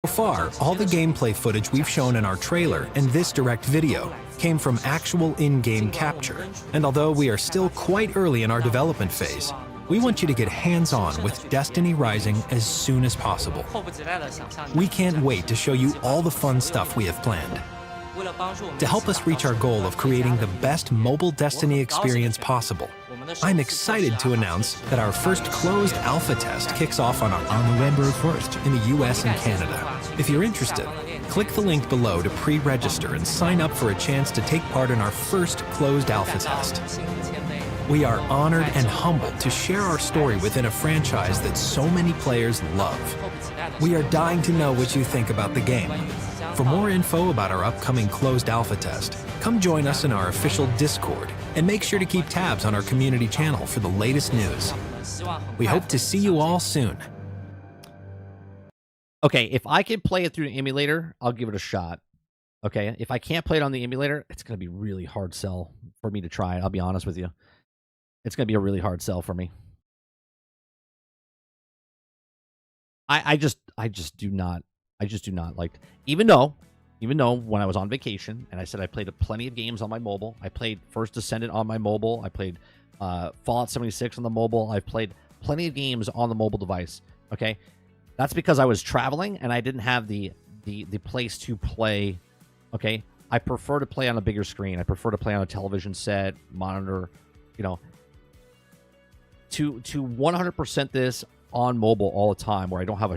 [SPEAKER 6] So far, all the gameplay footage we've shown in our trailer and this direct video came from actual in-game capture. And although we are still quite early in our development phase, we want you to get hands-on with Destiny Rising as soon as possible. We can't wait to show you all the fun stuff we have planned. To help us reach our goal of creating the best mobile Destiny experience possible, I'm excited to announce that our first closed alpha test kicks off on November 1st in the US and Canada. If you're interested, click the link below to pre-register and sign up for a chance to take part in our first closed alpha test. We are honored and humbled to share our story within a franchise that so many players love. We are dying to know what you think about the game. For more info about our upcoming closed alpha test, come join us in our official Discord and make sure to keep tabs on our community channel for the latest news. We hope to see you all soon.
[SPEAKER 1] Okay, if I can play it through an emulator, I'll give it a shot. Okay, if I can't play it on the emulator, it's going to be really hard sell for me to try it. I'll be honest with you. It's going to be a really hard sell for me. I just do not like, even though when I was on vacation and I said I played plenty of games on my mobile, I played First Descendant on my mobile, I played Fallout 76 on the mobile, I've played plenty of games on the mobile device. Okay, that's because I was traveling and I didn't have the place to play. Okay, I prefer to play on a bigger screen. I prefer to play on a television set, monitor, you know, to 100% this on mobile all the time, where I don't have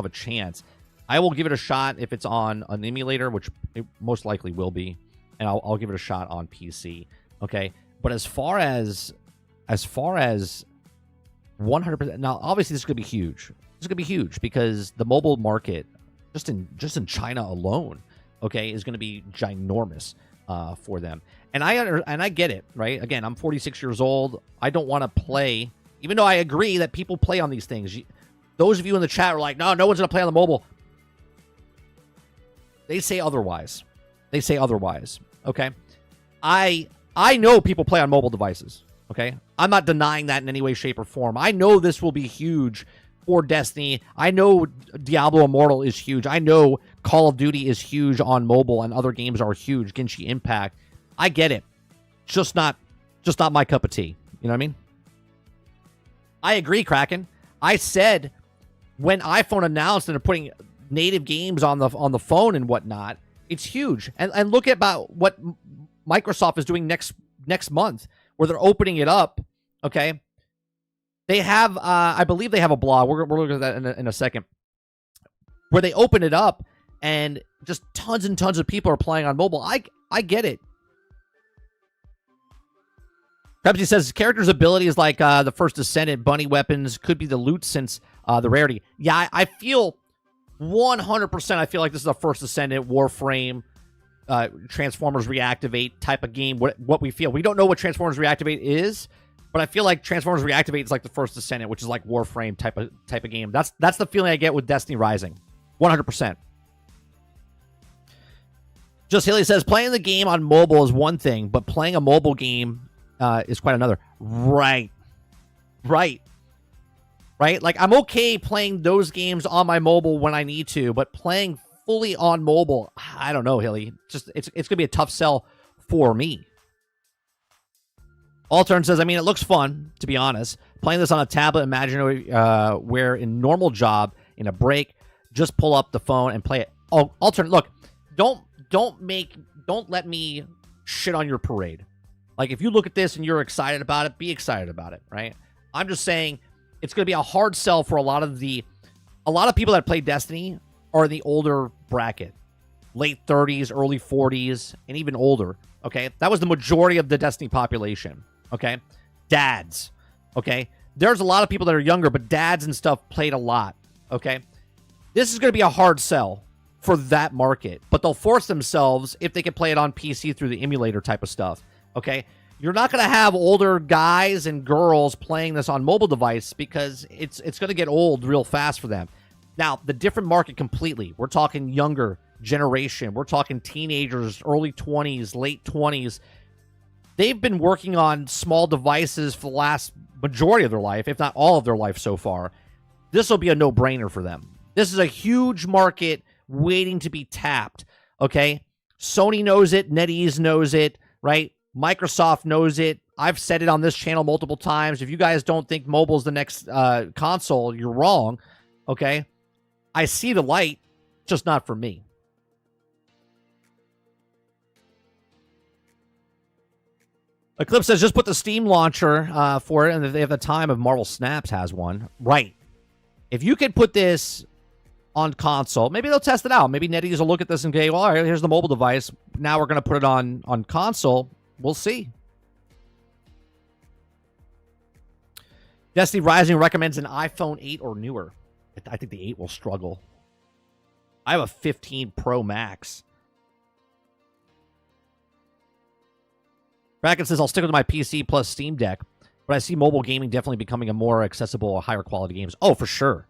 [SPEAKER 1] a chance. I will give it a shot if it's on an emulator, which it most likely will be, and I'll give it a shot on PC. Okay, but as far as 100%, now obviously this is going to be huge. This is going to be huge because the mobile market, just in China alone, okay, is going to be ginormous for them. And I get it, right? Again, I'm 46 years old. I don't want to play, even though I agree that people play on these things. Those of you in the chat are like, no one's going to play on the mobile. They say otherwise. Okay? I know people play on mobile devices, okay? I'm not denying that in any way, shape, or form. I know this will be huge for Destiny. I know Diablo Immortal is huge. I know Call of Duty is huge on mobile and other games are huge. Genshin Impact. I get it. Just not my cup of tea. You know what I mean? I agree, Kraken. I said when iPhone announced and they're putting native games on the phone and whatnot, it's huge. And look at about what Microsoft is doing next month, where they're opening it up. Okay, they have I believe they have a blog. We're looking at that in a second, where they open it up and just tons and tons of people are playing on mobile. I get it. Pepsi says character's ability is like the First Descendant. Bunny weapons could be the loot since the rarity. Yeah, I feel 100%. I feel like this is a First Descendant, Warframe, Transformers Reactivate type of game. What we feel. We don't know what Transformers Reactivate is, but I feel like Transformers Reactivate is like the First Descendant, which is like Warframe type of game. That's the feeling I get with Destiny Rising. 100%. Just Haley says playing the game on mobile is one thing, but playing a mobile game is quite another. Right. Like, I'm okay playing those games on my mobile when I need to, but playing fully on mobile, I don't know, Hilly. It's going to be a tough sell for me. Altern says, I mean, it looks fun, to be honest. Playing this on a tablet, imaginary, where in normal job, in a break, just pull up the phone and play it. Oh, Altern, look, don't let me shit on your parade. Like, if you look at this and you're excited about it, be excited about it, right? I'm just saying it's going to be a hard sell for a lot of people that play Destiny are in the older bracket. Late 30s, early 40s, and even older, okay? That was the majority of the Destiny population, okay? Dads, okay? There's a lot of people that are younger, but dads and stuff played a lot, okay? This is going to be a hard sell for that market, but they'll force themselves if they can play it on PC through the emulator type of stuff, okay? You're not going to have older guys and girls playing this on mobile device because it's going to get old real fast for them. Now, the different market completely. We're talking younger generation. We're talking teenagers, early 20s, late 20s. They've been working on small devices for the last majority of their life, if not all of their life so far. This will be a no-brainer for them. This is a huge market waiting to be tapped, okay? Sony knows it. NetEase knows it, right? Microsoft knows it. I've said it on this channel multiple times. If you guys don't think mobile's the next console, you're wrong, okay? I see the light, just not for me. Eclipse says, just put the Steam launcher for it, and if they have the time of Marvel Snaps has one. Right. If you could put this on console, maybe they'll test it out. Maybe NetEase will look at this and say, well, all right, here's the mobile device. Now we're going to put it on console. We'll see. Destiny Rising recommends an iPhone 8 or newer. I think the 8 will struggle. I have a 15 Pro Max. Bracket says, I'll stick with my PC plus Steam Deck, but I see mobile gaming definitely becoming a more accessible, higher quality games. Oh, for sure.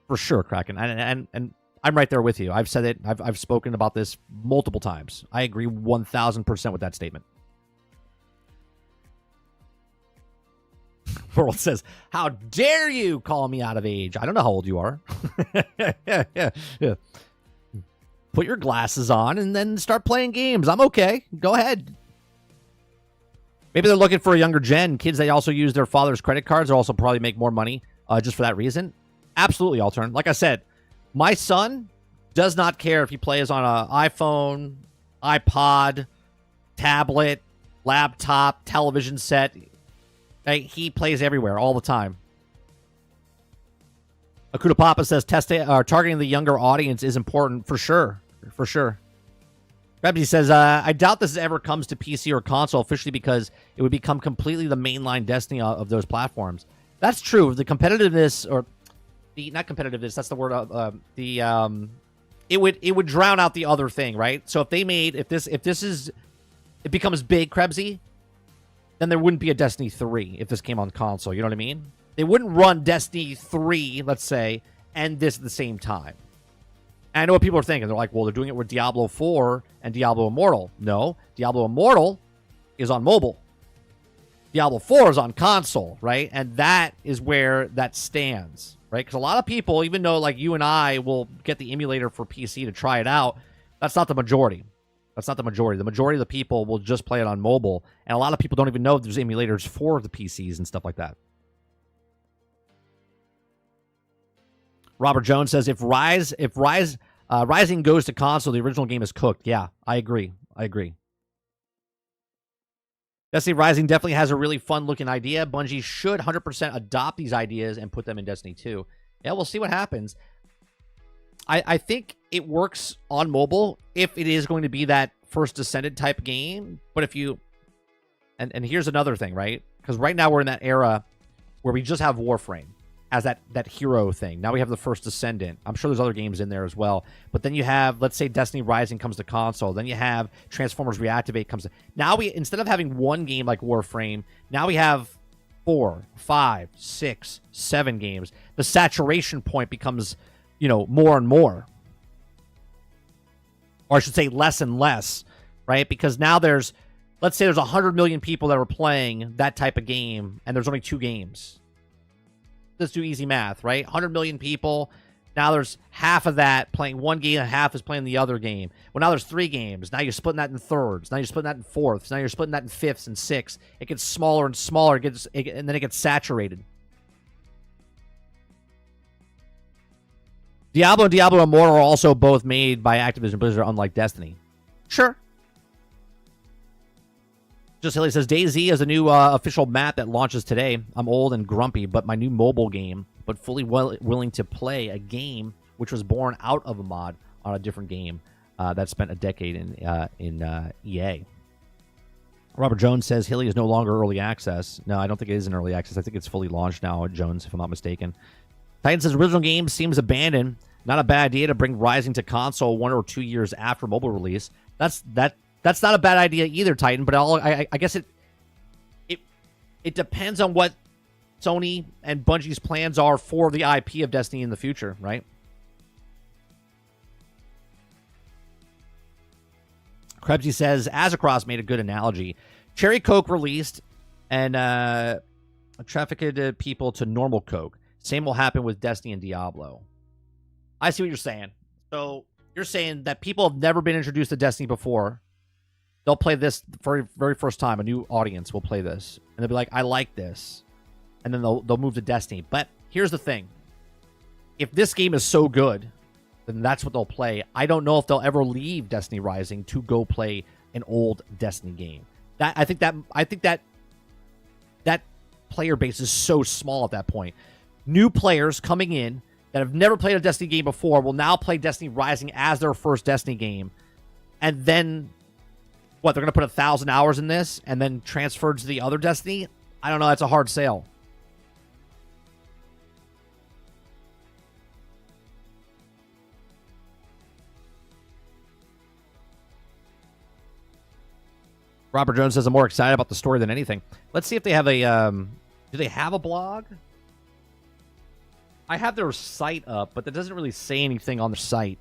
[SPEAKER 1] For sure, Kraken. And I'm right there with you. I've said it. I've spoken about this multiple times. I agree 1,000% with that statement. World says, how dare you call me out of age? I don't know how old you are. yeah. Put your glasses on and then start playing games. I'm okay. Go ahead. Maybe they're looking for a younger gen. Kids that also use their father's credit cards will also probably make more money just for that reason. Absolutely, Altern. Like I said, my son does not care if he plays on an iPhone, iPod, tablet, laptop, television set. He plays everywhere all the time. Akuta Papa says targeting the younger audience is important for sure. For sure. Rebsy says, I doubt this ever comes to PC or console officially because it would become completely the mainline Destiny of those platforms. That's true. The competitiveness, or the not competitiveness, that's the word. It would drown out the other thing, right? So if they made if this is it becomes big, Krebsy, then there wouldn't be a Destiny 3 if this came on console. You know what I mean? They wouldn't run Destiny 3, let's say, and this at the same time. And I know what people are thinking. They're like, well, they're doing it with Diablo 4 and Diablo Immortal. No, Diablo Immortal is on mobile. Diablo 4 is on console, right? And that is where that stands, right? Because a lot of people, even though like you and I will get the emulator for PC to try it out, that's not the majority. That's not the majority. The majority of the people will just play it on mobile. And a lot of people don't even know there's emulators for the PCs and stuff like that. Robert Jones says, if Rising goes to console, the original game is cooked. Yeah, I agree. Destiny Rising definitely has a really fun-looking idea. Bungie should 100% adopt these ideas and put them in Destiny 2. Yeah, we'll see what happens. I think it works on mobile if it is going to be that first Descendant type game. But if you... And here's another thing, right? Because right now we're in that era where we just have Warframe as that hero thing. Now we have the first Descendant. I'm sure there's other games in there as well. But then you have, let's say Destiny Rising comes to console. Then you have Transformers Reactivate comes to... Now we, instead of having one game like Warframe, now we have 4, 5, 6, 7 games. The saturation point becomes, more and more. Or I should say less and less, right? Because now there's, let's say there's 100 million people that are playing that type of game, and there's only 2 games. Let's do easy math, right? 100 million people. Now there's half of that playing one game and half is playing the other game. Well, now there's 3 games. Now you're splitting that in thirds. Now you're splitting that in fourths. Now you're splitting that in fifths and sixths. It gets smaller and smaller, and then it gets saturated. Diablo and Diablo Immortal are also both made by Activision Blizzard, unlike Destiny. Sure. Just Hilly says, DayZ is a new official map that launches today. I'm old and grumpy, but my new mobile game, but fully willing to play a game which was born out of a mod on a different game that spent a decade in EA. Robert Jones says, Hilly is no longer early access. No, I don't think it is in early access. I think it's fully launched now, Jones, if I'm not mistaken. Titan says, original game seems abandoned. Not a bad idea to bring Rising to console 1 or 2 years after mobile release. That's not a bad idea either, Titan, but I guess it depends on what Sony and Bungie's plans are for the IP of Destiny in the future, right? Krebsy says, Azzacross made a good analogy. Cherry Coke released and trafficked people to normal Coke. Same will happen with Destiny and Diablo. I see what you're saying. So you're saying that people have never been introduced to Destiny before. They'll play this for the very first time. A new audience will play this. And they'll be like, I like this. And then they'll move to Destiny. But here's the thing. If this game is so good, then that's what they'll play. I don't know if they'll ever leave Destiny Rising to go play an old Destiny game. I think that player base is so small at that point. New players coming in that have never played a Destiny game before will now play Destiny Rising as their first Destiny game. And then, what, they're going to put 1,000 hours in this and then transfer to the other Destiny? I don't know. That's a hard sale. Robert Jones says, I'm more excited about the story than anything. Let's see if they have a... do they have a blog? I have their site up, but that doesn't really say anything on the site.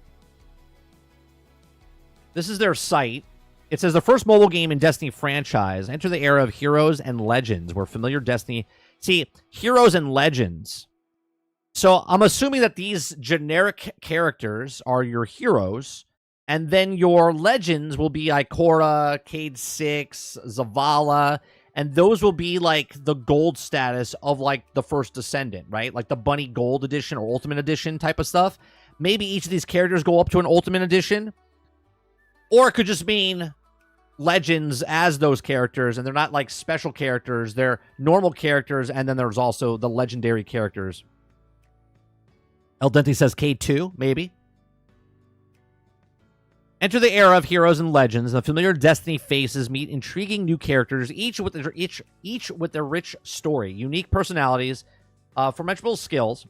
[SPEAKER 1] This is their site. It says, the first mobile game in Destiny franchise. Enter the era of heroes and legends, where familiar Destiny... See, heroes and legends. So I'm assuming that these generic characters are your heroes, and then your legends will be Ikora, Cade 6, Zavala, and those will be like the gold status of like the first Descendant, right? Like the Bunny Gold Edition or Ultimate Edition type of stuff. Maybe each of these characters go up to an Ultimate Edition. Or it could just mean legends as those characters, and they're not like special characters. They're normal characters, and then there's also the legendary characters. El Dente says K2, maybe. Enter the era of heroes and legends. The familiar Destiny faces meet intriguing new characters, each with their rich story, unique personalities, formidable skills.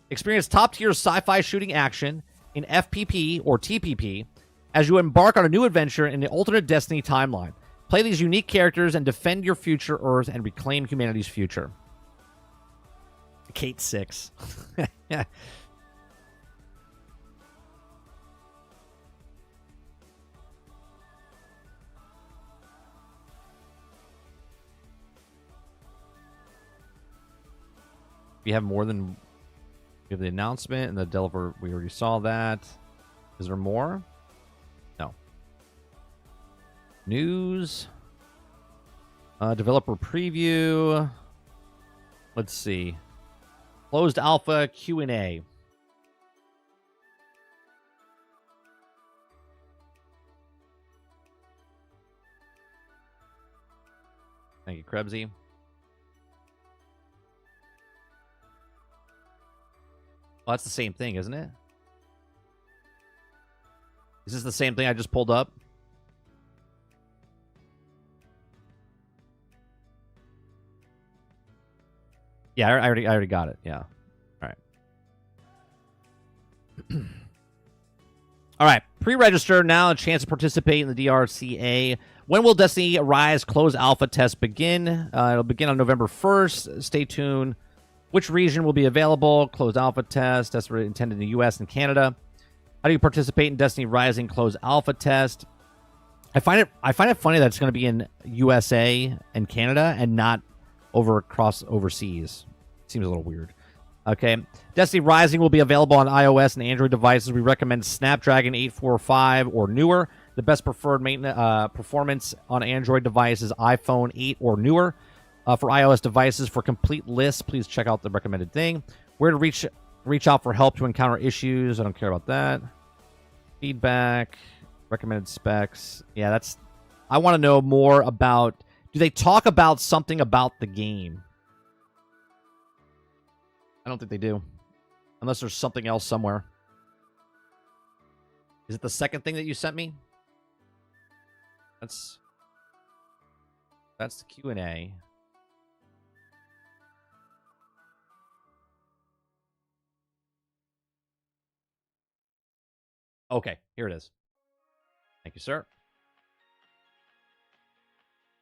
[SPEAKER 1] Experience top-tier sci-fi shooting action in FPP or TPP as you embark on a new adventure in the alternate Destiny timeline. Play these unique characters and defend your future Earth and reclaim humanity's future. Kate 6. We have more than... We have the announcement and the developer. We already saw that. Is there more? No. News. Developer preview. Let's see. Closed alpha Q&A. Thank you, Krebsy. Well, that's the same thing, isn't it? Is this the same thing I just pulled up? Yeah, I already got it. Yeah. All right. All right. Pre-register now. A chance to participate in the DRCA. When will Destiny Rise closed alpha test begin? It'll begin on November 1st. Stay tuned. Which region will be available? Closed alpha test. That's intended in the U.S. and Canada. How do you participate in Destiny Rising closed alpha test? I find it funny that it's going to be in USA and Canada and not across overseas. Seems a little weird. Okay. Destiny Rising will be available on iOS and Android devices. We recommend Snapdragon 845 or newer. The best preferred performance on Android devices, iPhone 8 or newer. For iOS devices, for complete lists, please check out the recommended thing. Where to reach out for help to encounter issues. I don't care about that. Feedback, recommended specs. Yeah, that's... I want to know more about... Do they talk about something about the game? I don't think they do. Unless there's something else somewhere. Is it the second thing that you sent me? That's the Q&A. Okay, here it is. Thank you, sir.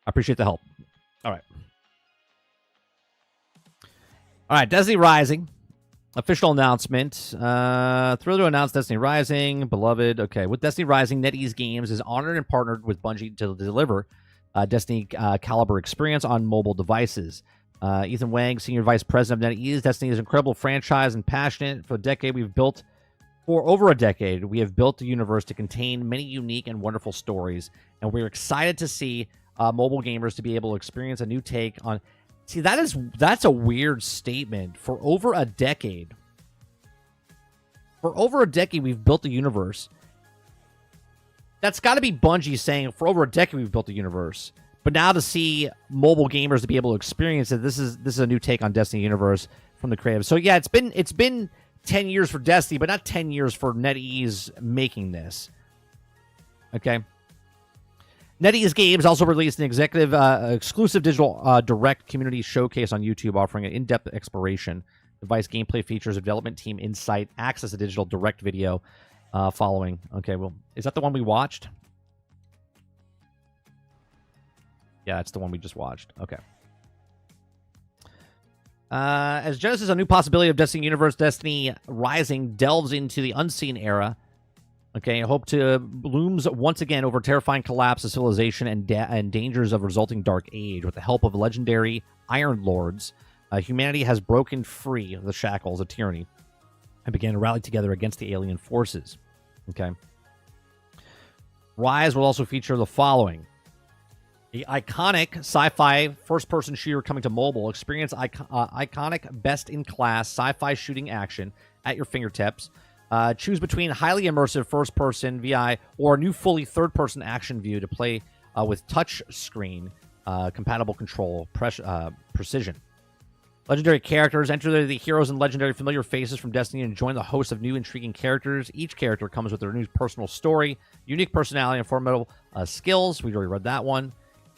[SPEAKER 1] I appreciate the help. All right. All right, Destiny Rising. Official announcement. Thrilled to announce Destiny Rising. Beloved. Okay, with Destiny Rising, NetEase Games is honored and partnered with Bungie to deliver Destiny caliber experience on mobile devices. Ethan Wang, Senior Vice President of NetEase. Destiny is an incredible franchise and passionate. For over a decade, we have built a universe to contain many unique and wonderful stories, and we're excited to see mobile gamers to be able to experience a new take on... See, that's a weird statement. For over a decade, we've built a universe. That's got to be Bungie saying, for over a decade, we've built a universe. But now to see mobile gamers to be able to experience it, this is a new take on Destiny universe from the creative. So yeah, it's been 10 years for Destiny, but not 10 years for NetEase making this. Okay. NetEase Games also released an exclusive digital direct community showcase on YouTube, offering an in-depth exploration, device gameplay features, development team insight, access to digital direct video following. Okay, well, is that the one we watched? Yeah, it's the one we just watched. Okay. As Genesis, a new possibility of Destiny Universe, Destiny Rising delves into the unseen era. Okay, hope to looms once again over terrifying collapse of civilization and dangers of resulting dark age. With the help of legendary Iron Lords, humanity has broken free of the shackles of tyranny and began to rally together against the alien forces. Okay. Rise will also feature the following. The iconic sci-fi first-person shooter coming to mobile. Experience iconic, best-in-class sci-fi shooting action at your fingertips. Choose between highly immersive first-person VI or a new fully third-person action view to play with touch screen compatible control precision. Legendary characters. Enter the heroes and legendary familiar faces from Destiny and join the host of new intriguing characters. Each character comes with their new personal story, unique personality, and formidable skills. We already read that one.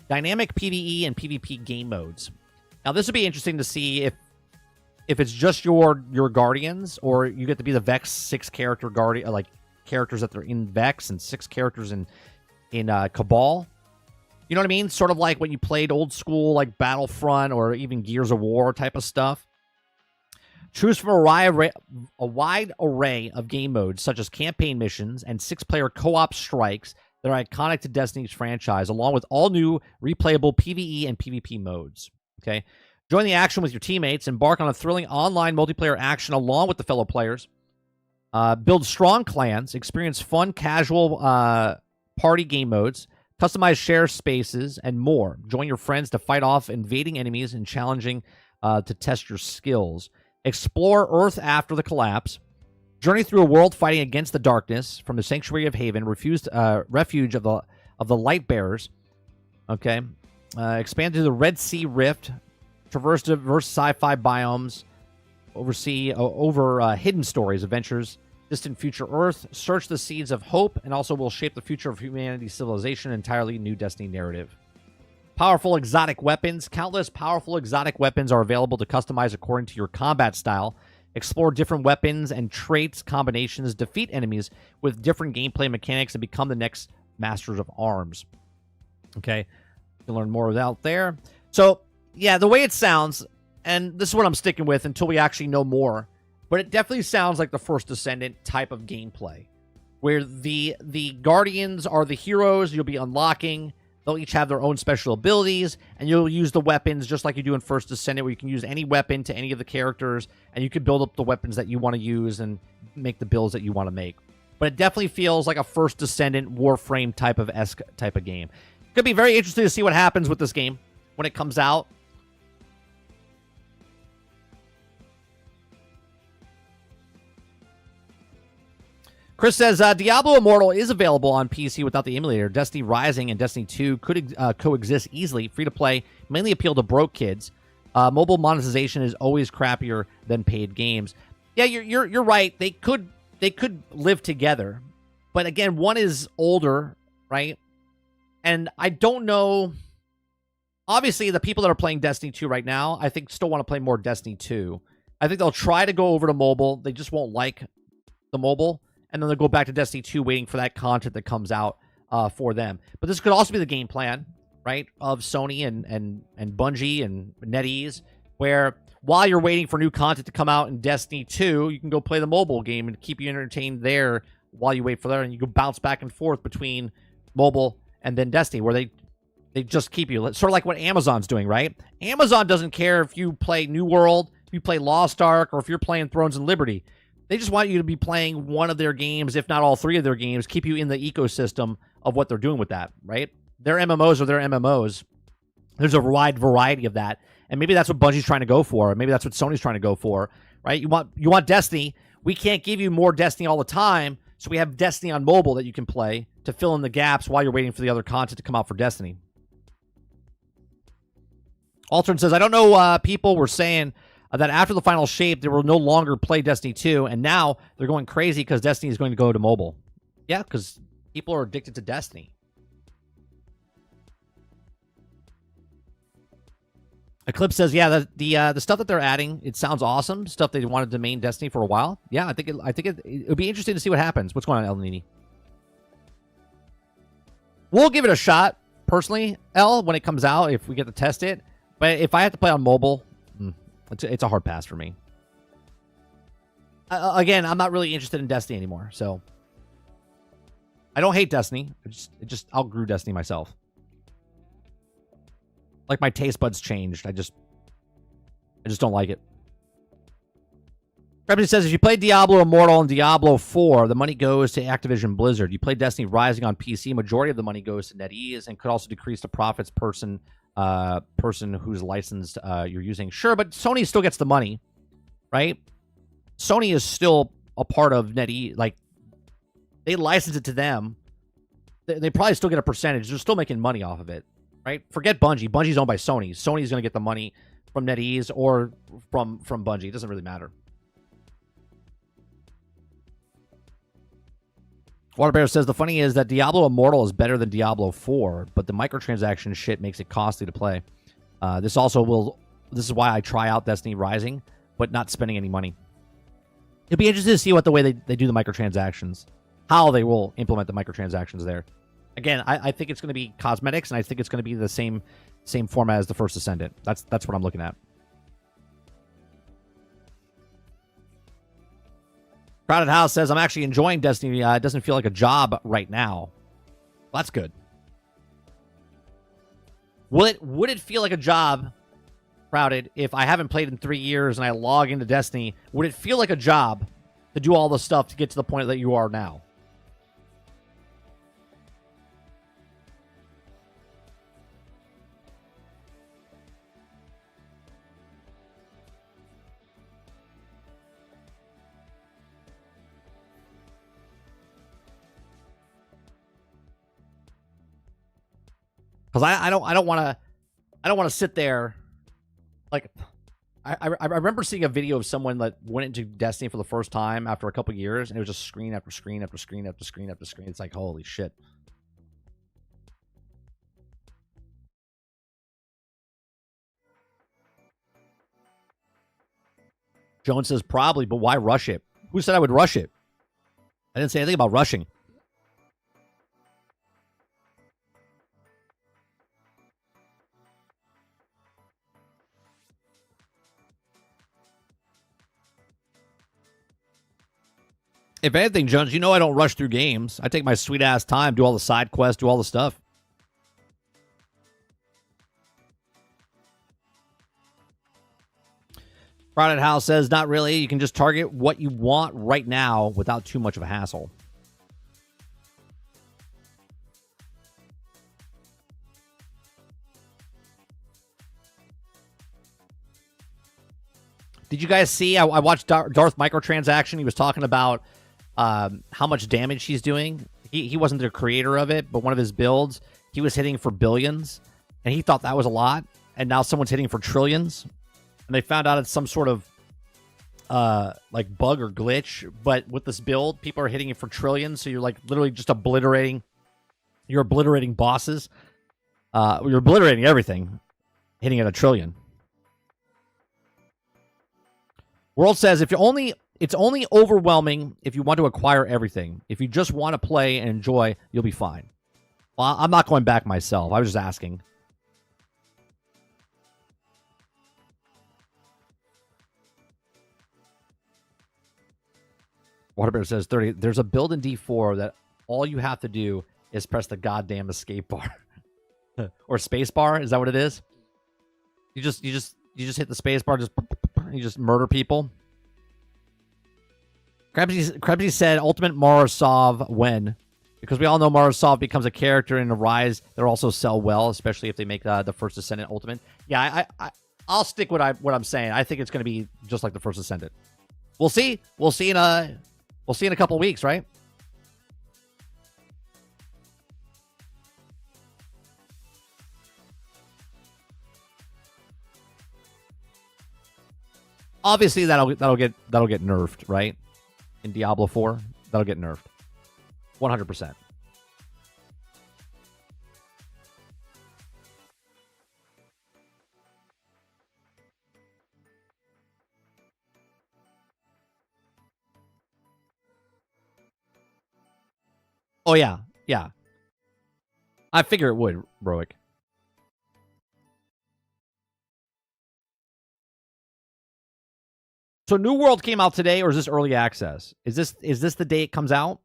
[SPEAKER 1] Dynamic PvE and PvP game modes. Now, this would be interesting to see if it's just your Guardians, or you get to be the Vex 6-character Guardian, like characters that are in Vex and 6 characters in Cabal. You know what I mean? Sort of like when you played old school like Battlefront or even Gears of War type of stuff. Choose from a wide array of game modes, such as campaign missions and 6-player co-op strikes that are iconic to Destiny's franchise, along with all new replayable PvE and PvP modes. Okay, join the action with your teammates, embark on a thrilling online multiplayer action along with the fellow players. Build strong clans, experience fun, casual party game modes, customize share spaces, and more. Join your friends to fight off invading enemies and challenging to test your skills. Explore Earth after the collapse. Journey through a world fighting against the darkness from the Sanctuary of Haven, refuge of the Light Bearers. Okay. Expand to the Red Sea Rift. Traverse diverse sci-fi biomes. Over hidden stories, adventures, distant future Earth. Search the seeds of hope, and also will shape the future of humanity's civilization. Entirely new Destiny narrative. Powerful exotic weapons. Countless powerful exotic weapons are available to customize according to your combat style. Explore different weapons and traits combinations. Defeat enemies with different gameplay mechanics and become the next masters of arms. Okay. You'll learn more about there. So, yeah, the way it sounds, and this is what I'm sticking with until we actually know more, but it definitely sounds like the First Descendant type of gameplay, where the Guardians are the heroes you'll be unlocking. They'll each have their own special abilities, and you'll use the weapons just like you do in First Descendant, where you can use any weapon to any of the characters, and you can build up the weapons that you want to use and make the builds that you want to make. But it definitely feels like a First Descendant Warframe type of game. Could be very interesting to see what happens with this game when it comes out. Chris says, Diablo Immortal is available on PC without the emulator. Destiny Rising and Destiny 2 could coexist easily. Free to play, mainly appeal to broke kids. Mobile monetization is always crappier than paid games. Yeah, you're right. They could live together, but again, one is older, right? And I don't know. Obviously, the people that are playing Destiny 2 right now, I think still want to play more Destiny 2. I think they'll try to go over to mobile. They just won't like the mobile. And then they'll go back to Destiny 2 waiting for that content that comes out for them. But this could also be the game plan, right, of Sony and Bungie and NetEase, where while you're waiting for new content to come out in Destiny 2, you can go play the mobile game and keep you entertained there while you wait for that. And you can bounce back and forth between mobile and then Destiny, where they They just keep you. Sort of like what Amazon's doing, right? Amazon doesn't care if you play New World, if you play Lost Ark, or if you're playing Thrones and Liberty. They just want you to be playing one of their games, if not all three of their games, keep you in the ecosystem of what they're doing with that, right? Their MMOs are their MMOs. There's a wide variety of that. And maybe that's what Bungie's trying to go for. Maybe that's what Sony's trying to go for, right? You want Destiny. We can't give you more Destiny all the time, so we have Destiny on mobile that you can play to fill in the gaps while you're waiting for the other content to come out for Destiny. Altern says, I don't know, people were saying that after the final shape, they will no longer play Destiny 2, and now they're going crazy because Destiny is going to go to mobile. Yeah, because people are addicted to Destiny. Eclipse says, yeah, the stuff that they're adding, it sounds awesome. Stuff they wanted to main Destiny for a while. Yeah, I think it'll be interesting to see what happens. What's going on, El Nini? We'll give it a shot, personally, El, when it comes out, if we get to test it. But if I have to play on mobile, it's a hard pass for me. Again, I'm not really interested in Destiny anymore, so I don't hate Destiny. I just outgrew Destiny myself. Like my taste buds changed. I just don't like it. Remedy says, if you play Diablo Immortal and Diablo 4, the money goes to Activision Blizzard. You play Destiny Rising on PC, majority of the money goes to NetEase and could also decrease the profits person who's licensed you're using. Sure, but Sony still gets the money, right? Sony is still a part of NetEase. Like, they license it to them. They probably still get a percentage. They're still making money off of it, right? Forget Bungie. Bungie's owned by Sony. Sony's going to get the money from NetEase or from Bungie. It doesn't really matter. Waterbear says, the funny is that Diablo Immortal is better than Diablo 4, but the microtransaction shit makes it costly to play. This is why I try out Destiny Rising, but not spending any money. It'll be interesting to see what the way they do the microtransactions, how they will implement the microtransactions there. Again, I think it's going to be cosmetics, and I think it's going to be the same format as the First Ascendant. That's what I'm looking at. Crowded House says, I'm actually enjoying Destiny. It doesn't feel like a job right now. Well, that's good. Would it feel like a job, Crowded, if I haven't played in 3 years and I log into Destiny? Would it feel like a job to do all the stuff to get to the point that you are now? Because I don't want to sit there. Like, I remember seeing a video of someone that went into Destiny for the first time after a couple years, and it was just screen after screen after screen after screen after screen. It's like, holy shit. Jones says probably, but why rush it? Who said I would rush it? I didn't say anything about rushing. If anything, Jones, you know I don't rush through games. I take my sweet-ass time, do all the side quests, do all the stuff. Crowded House says, not really. You can just target what you want right now without too much of a hassle. Did you guys see? I watched Darth Microtransaction. He was talking about how much damage he's doing. He wasn't the creator of it, but one of his builds, he was hitting for billions, and he thought that was a lot. And now someone's hitting for trillions, and they found out it's some sort of like bug or glitch. But with this build, people are hitting it for trillions, so you're like literally just obliterating. You're obliterating bosses. You're obliterating everything, hitting at a trillion. World says, it's only overwhelming if you want to acquire everything. If you just want to play and enjoy, you'll be fine. Well, I'm not going back myself. I was just asking. Waterbear says, 30. There's a build in D4 that all you have to do is press the goddamn escape bar. Or space bar? Is that what it is? You just hit the space bar, you just murder people. Krebsy said Ultimate Morozov when? Because we all know Morozov becomes a character in the Rise. They'll also sell well, especially if they make the First Ascendant Ultimate. Yeah, I'll stick what I'm saying. I think it's going to be just like the First Ascendant. We'll see. We'll see in a couple weeks, right? Obviously, that'll get nerfed, right? In Diablo 4, that'll get nerfed, 100%. Oh yeah, yeah. I figure it would, Broick. So New World came out today, or is this early access? Is this the day it comes out?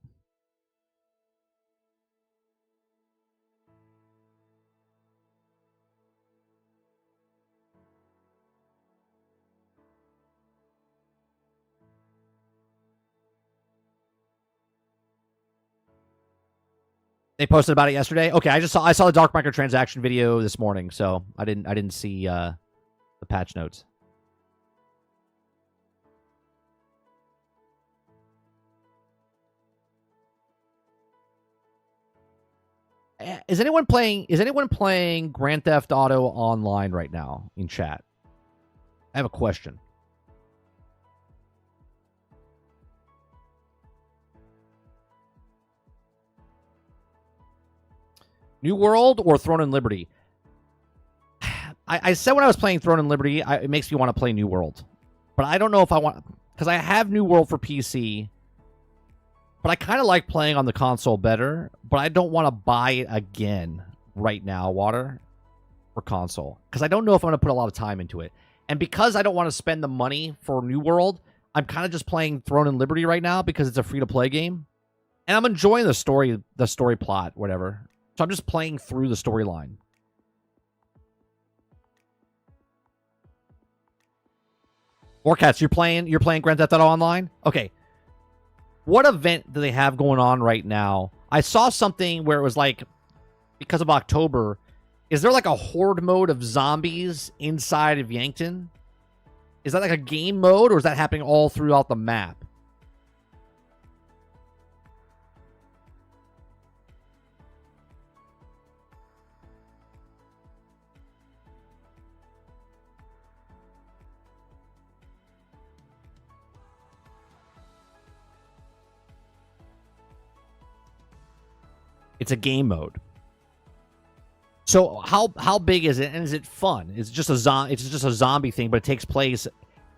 [SPEAKER 1] They posted about it yesterday. Okay, I saw the dark microtransaction video this morning, so I didn't see the patch notes. Is anyone playing Grand Theft Auto Online right now in chat? I have a question. New World or Throne and Liberty? I said when I was playing Throne and Liberty, it makes me want to play New World. But I don't know if I want... Because I have New World for PC. But I kind of like playing on the console better. But I don't want to buy it again right now, Water, for console. Because I don't know if I'm going to put a lot of time into it. And because I don't want to spend the money for New World, I'm kind of just playing Throne and Liberty right now because it's a free-to-play game. And I'm enjoying the story plot, whatever. So I'm just playing through the storyline. Warcats, you're playing Grand Theft Auto Online? Okay. What event do they have going on right now? I saw something where it was like, because of October, is there like a horde mode of zombies inside of Yankton? Is that like a game mode, or is that happening all throughout the map? It's a game mode. So how big is it, and is it fun? It's just a zombie thing, but it takes place.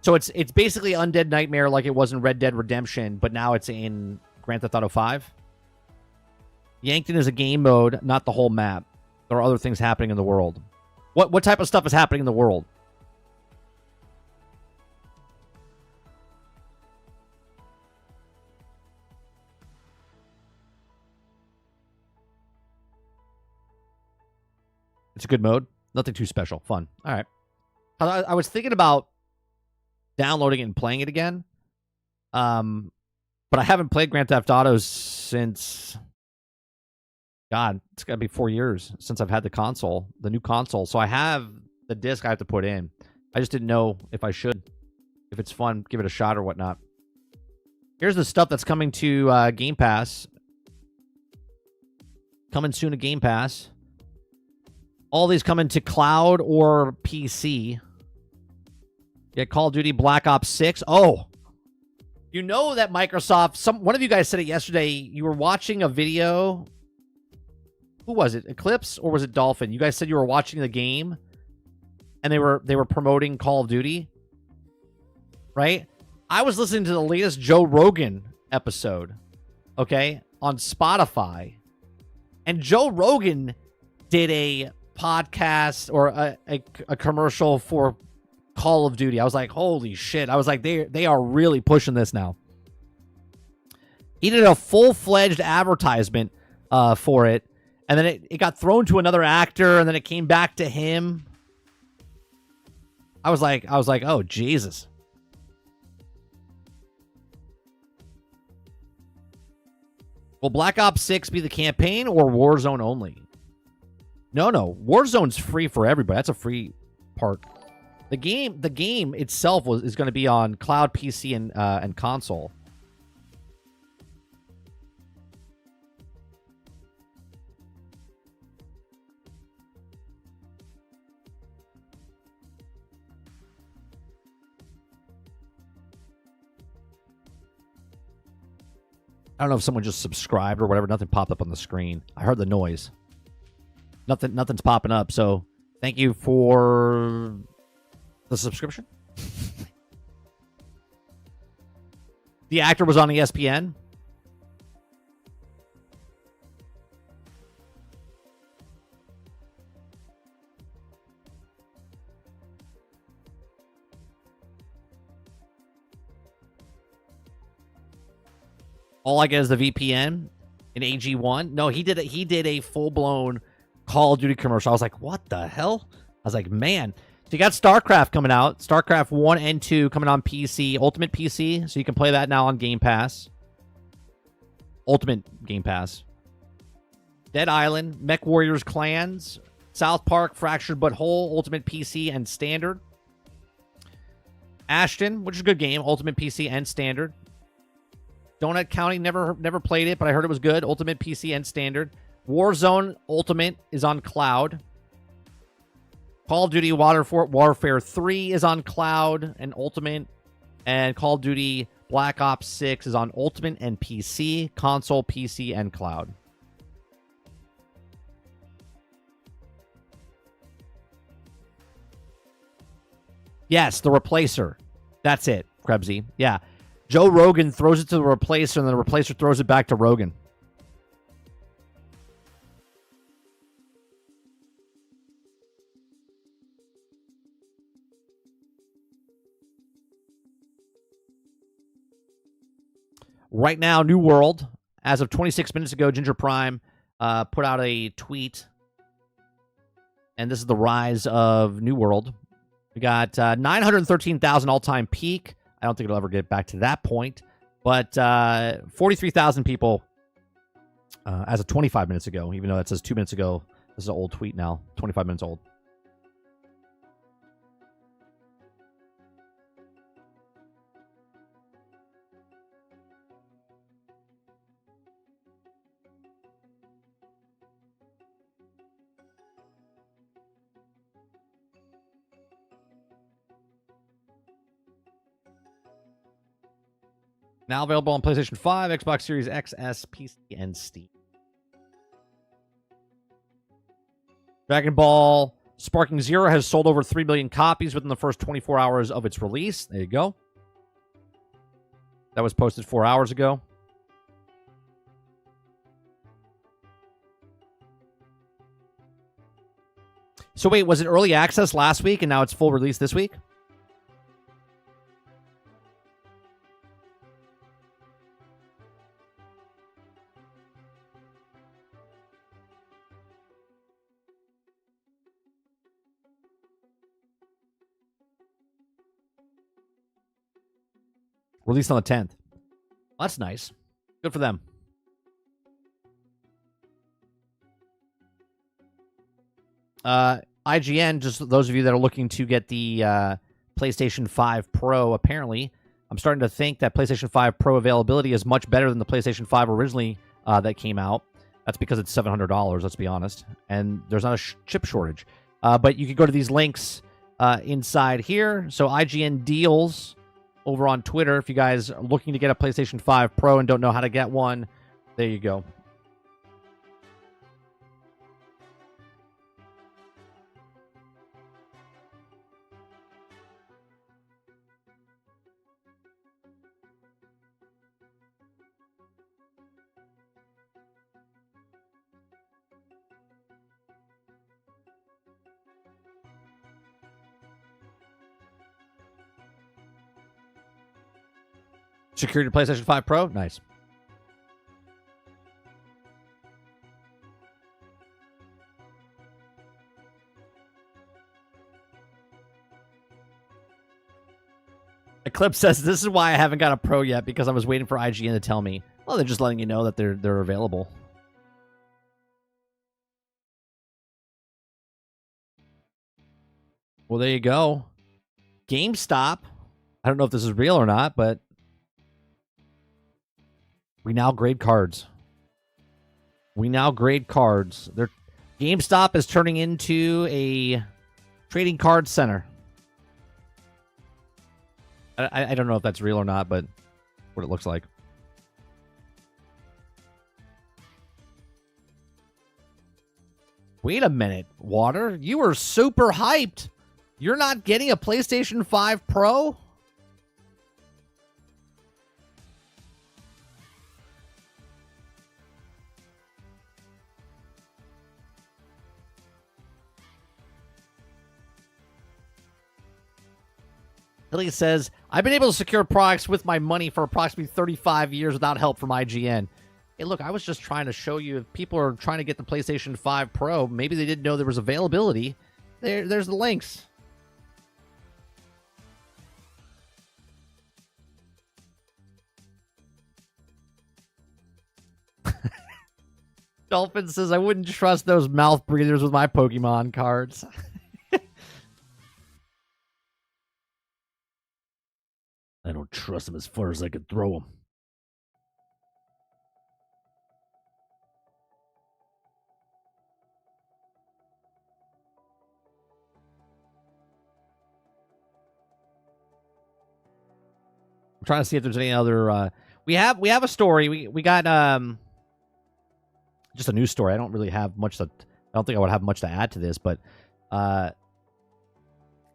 [SPEAKER 1] So it's basically Undead Nightmare like it was in Red Dead Redemption, but now it's in Grand Theft Auto 5. Yankton is a game mode, not the whole map. There are other things happening in the world. What type of stuff is happening in the world? It's a good mode. Nothing too special. Fun. All right. I was thinking about downloading it and playing it again. But I haven't played Grand Theft Auto since... God, it's got to be 4 years since I've had the new console. So I have the disc I have to put in. I just didn't know if I should. If it's fun, give it a shot or whatnot. Here's the stuff that's coming to Game Pass. Coming soon to Game Pass. All these coming to cloud or PC. Yeah, Call of Duty Black Ops 6. Oh, you know that Microsoft... One of you guys said it yesterday. You were watching a video... Who was it? Eclipse or was it Dolphin? You guys said you were watching the game and they were promoting Call of Duty, right? I was listening to the latest Joe Rogan episode, okay, on Spotify, and Joe Rogan did a podcast or a commercial for Call of Duty. I was like, holy shit. I was like, they are really pushing this now. He did a full-fledged advertisement for it. And then it got thrown to another actor, and then it came back to him. I was like, oh, Jesus. Will Black Ops 6 be the campaign or Warzone only? No. Warzone's free for everybody. That's a free part. The game itself is going to be on cloud, PC, and console. I don't know if someone just subscribed or whatever. Nothing popped up on the screen. I heard the noise. Nothing's popping up. So thank you for the subscription. The actor was on ESPN. All I get is the VPN in AG1. No, he did a full-blown Call of Duty commercial. I was like, what the hell? I was like, man. So you got StarCraft coming out. StarCraft 1 and 2 coming on PC. Ultimate PC. So you can play that now on Game Pass. Ultimate Game Pass. Dead Island. Mech Warriors Clans. South Park. Fractured But Whole. Ultimate PC and Standard. Ashton, which is a good game. Ultimate PC and Standard. Donut County, never played it, but I heard it was good. Ultimate PC and Standard. Warzone Ultimate is on cloud. Call of Duty Warfare 3 is on cloud and Ultimate. And Call of Duty Black Ops 6 is on Ultimate and PC, console, PC, and cloud. Yes, the replacer. That's it, Krebsy. Yeah. Joe Rogan throws it to the replacer, and then the replacer throws it back to Rogan. Right now, New World, as of 26 minutes ago, Ginger Prime put out a tweet, and this is the rise of New World. We got 913,000 all-time peak. I don't think it'll ever get back to that point. But 43,000 people as of 25 minutes ago, even though that says 2 minutes ago. This is an old tweet now, 25 minutes old. Now available on PlayStation 5, Xbox Series X, S, PC, and Steam. Dragon Ball Sparking Zero has sold over 3 million copies within the first 24 hours of its release. There you go. That was posted 4 hours ago. So wait, was it early access last week and now it's full release this week? Released on the 10th. Well, that's nice. Good for them. IGN, just those of you that are looking to get the PlayStation 5 Pro, apparently, I'm starting to think that PlayStation 5 Pro availability is much better than the PlayStation 5 originally that came out. That's because it's $700, let's be honest. And there's not a chip shortage. But you can go to these links inside here. So IGN deals over on Twitter. If you guys are looking to get a PlayStation 5 Pro and don't know how to get one, there you go. Security to PlayStation 5 Pro? Nice. Eclipse says, this is why I haven't got a pro yet, because I was waiting for IGN to tell me. Well, they're just letting you know that they're available. Well, there you go. GameStop. I don't know if this is real or not, but we now grade cards. GameStop is turning into a trading card center. I don't know if that's real or not, but what it looks like. Wait a minute, Water. You were super hyped. You're not getting a PlayStation 5 Pro? Billy says, I've been able to secure products with my money for approximately 35 years without help from IGN. Hey, look, I was just trying to show you if people are trying to get the PlayStation 5 Pro, maybe they didn't know there was availability. There's the links. Dolphin says, I wouldn't trust those mouth breathers with my Pokemon cards. I don't trust them as far as I could throw them. I'm trying to see if there's any other. We have a story. We got just a news story. I don't really have much to. I don't think I would have much to add to this, but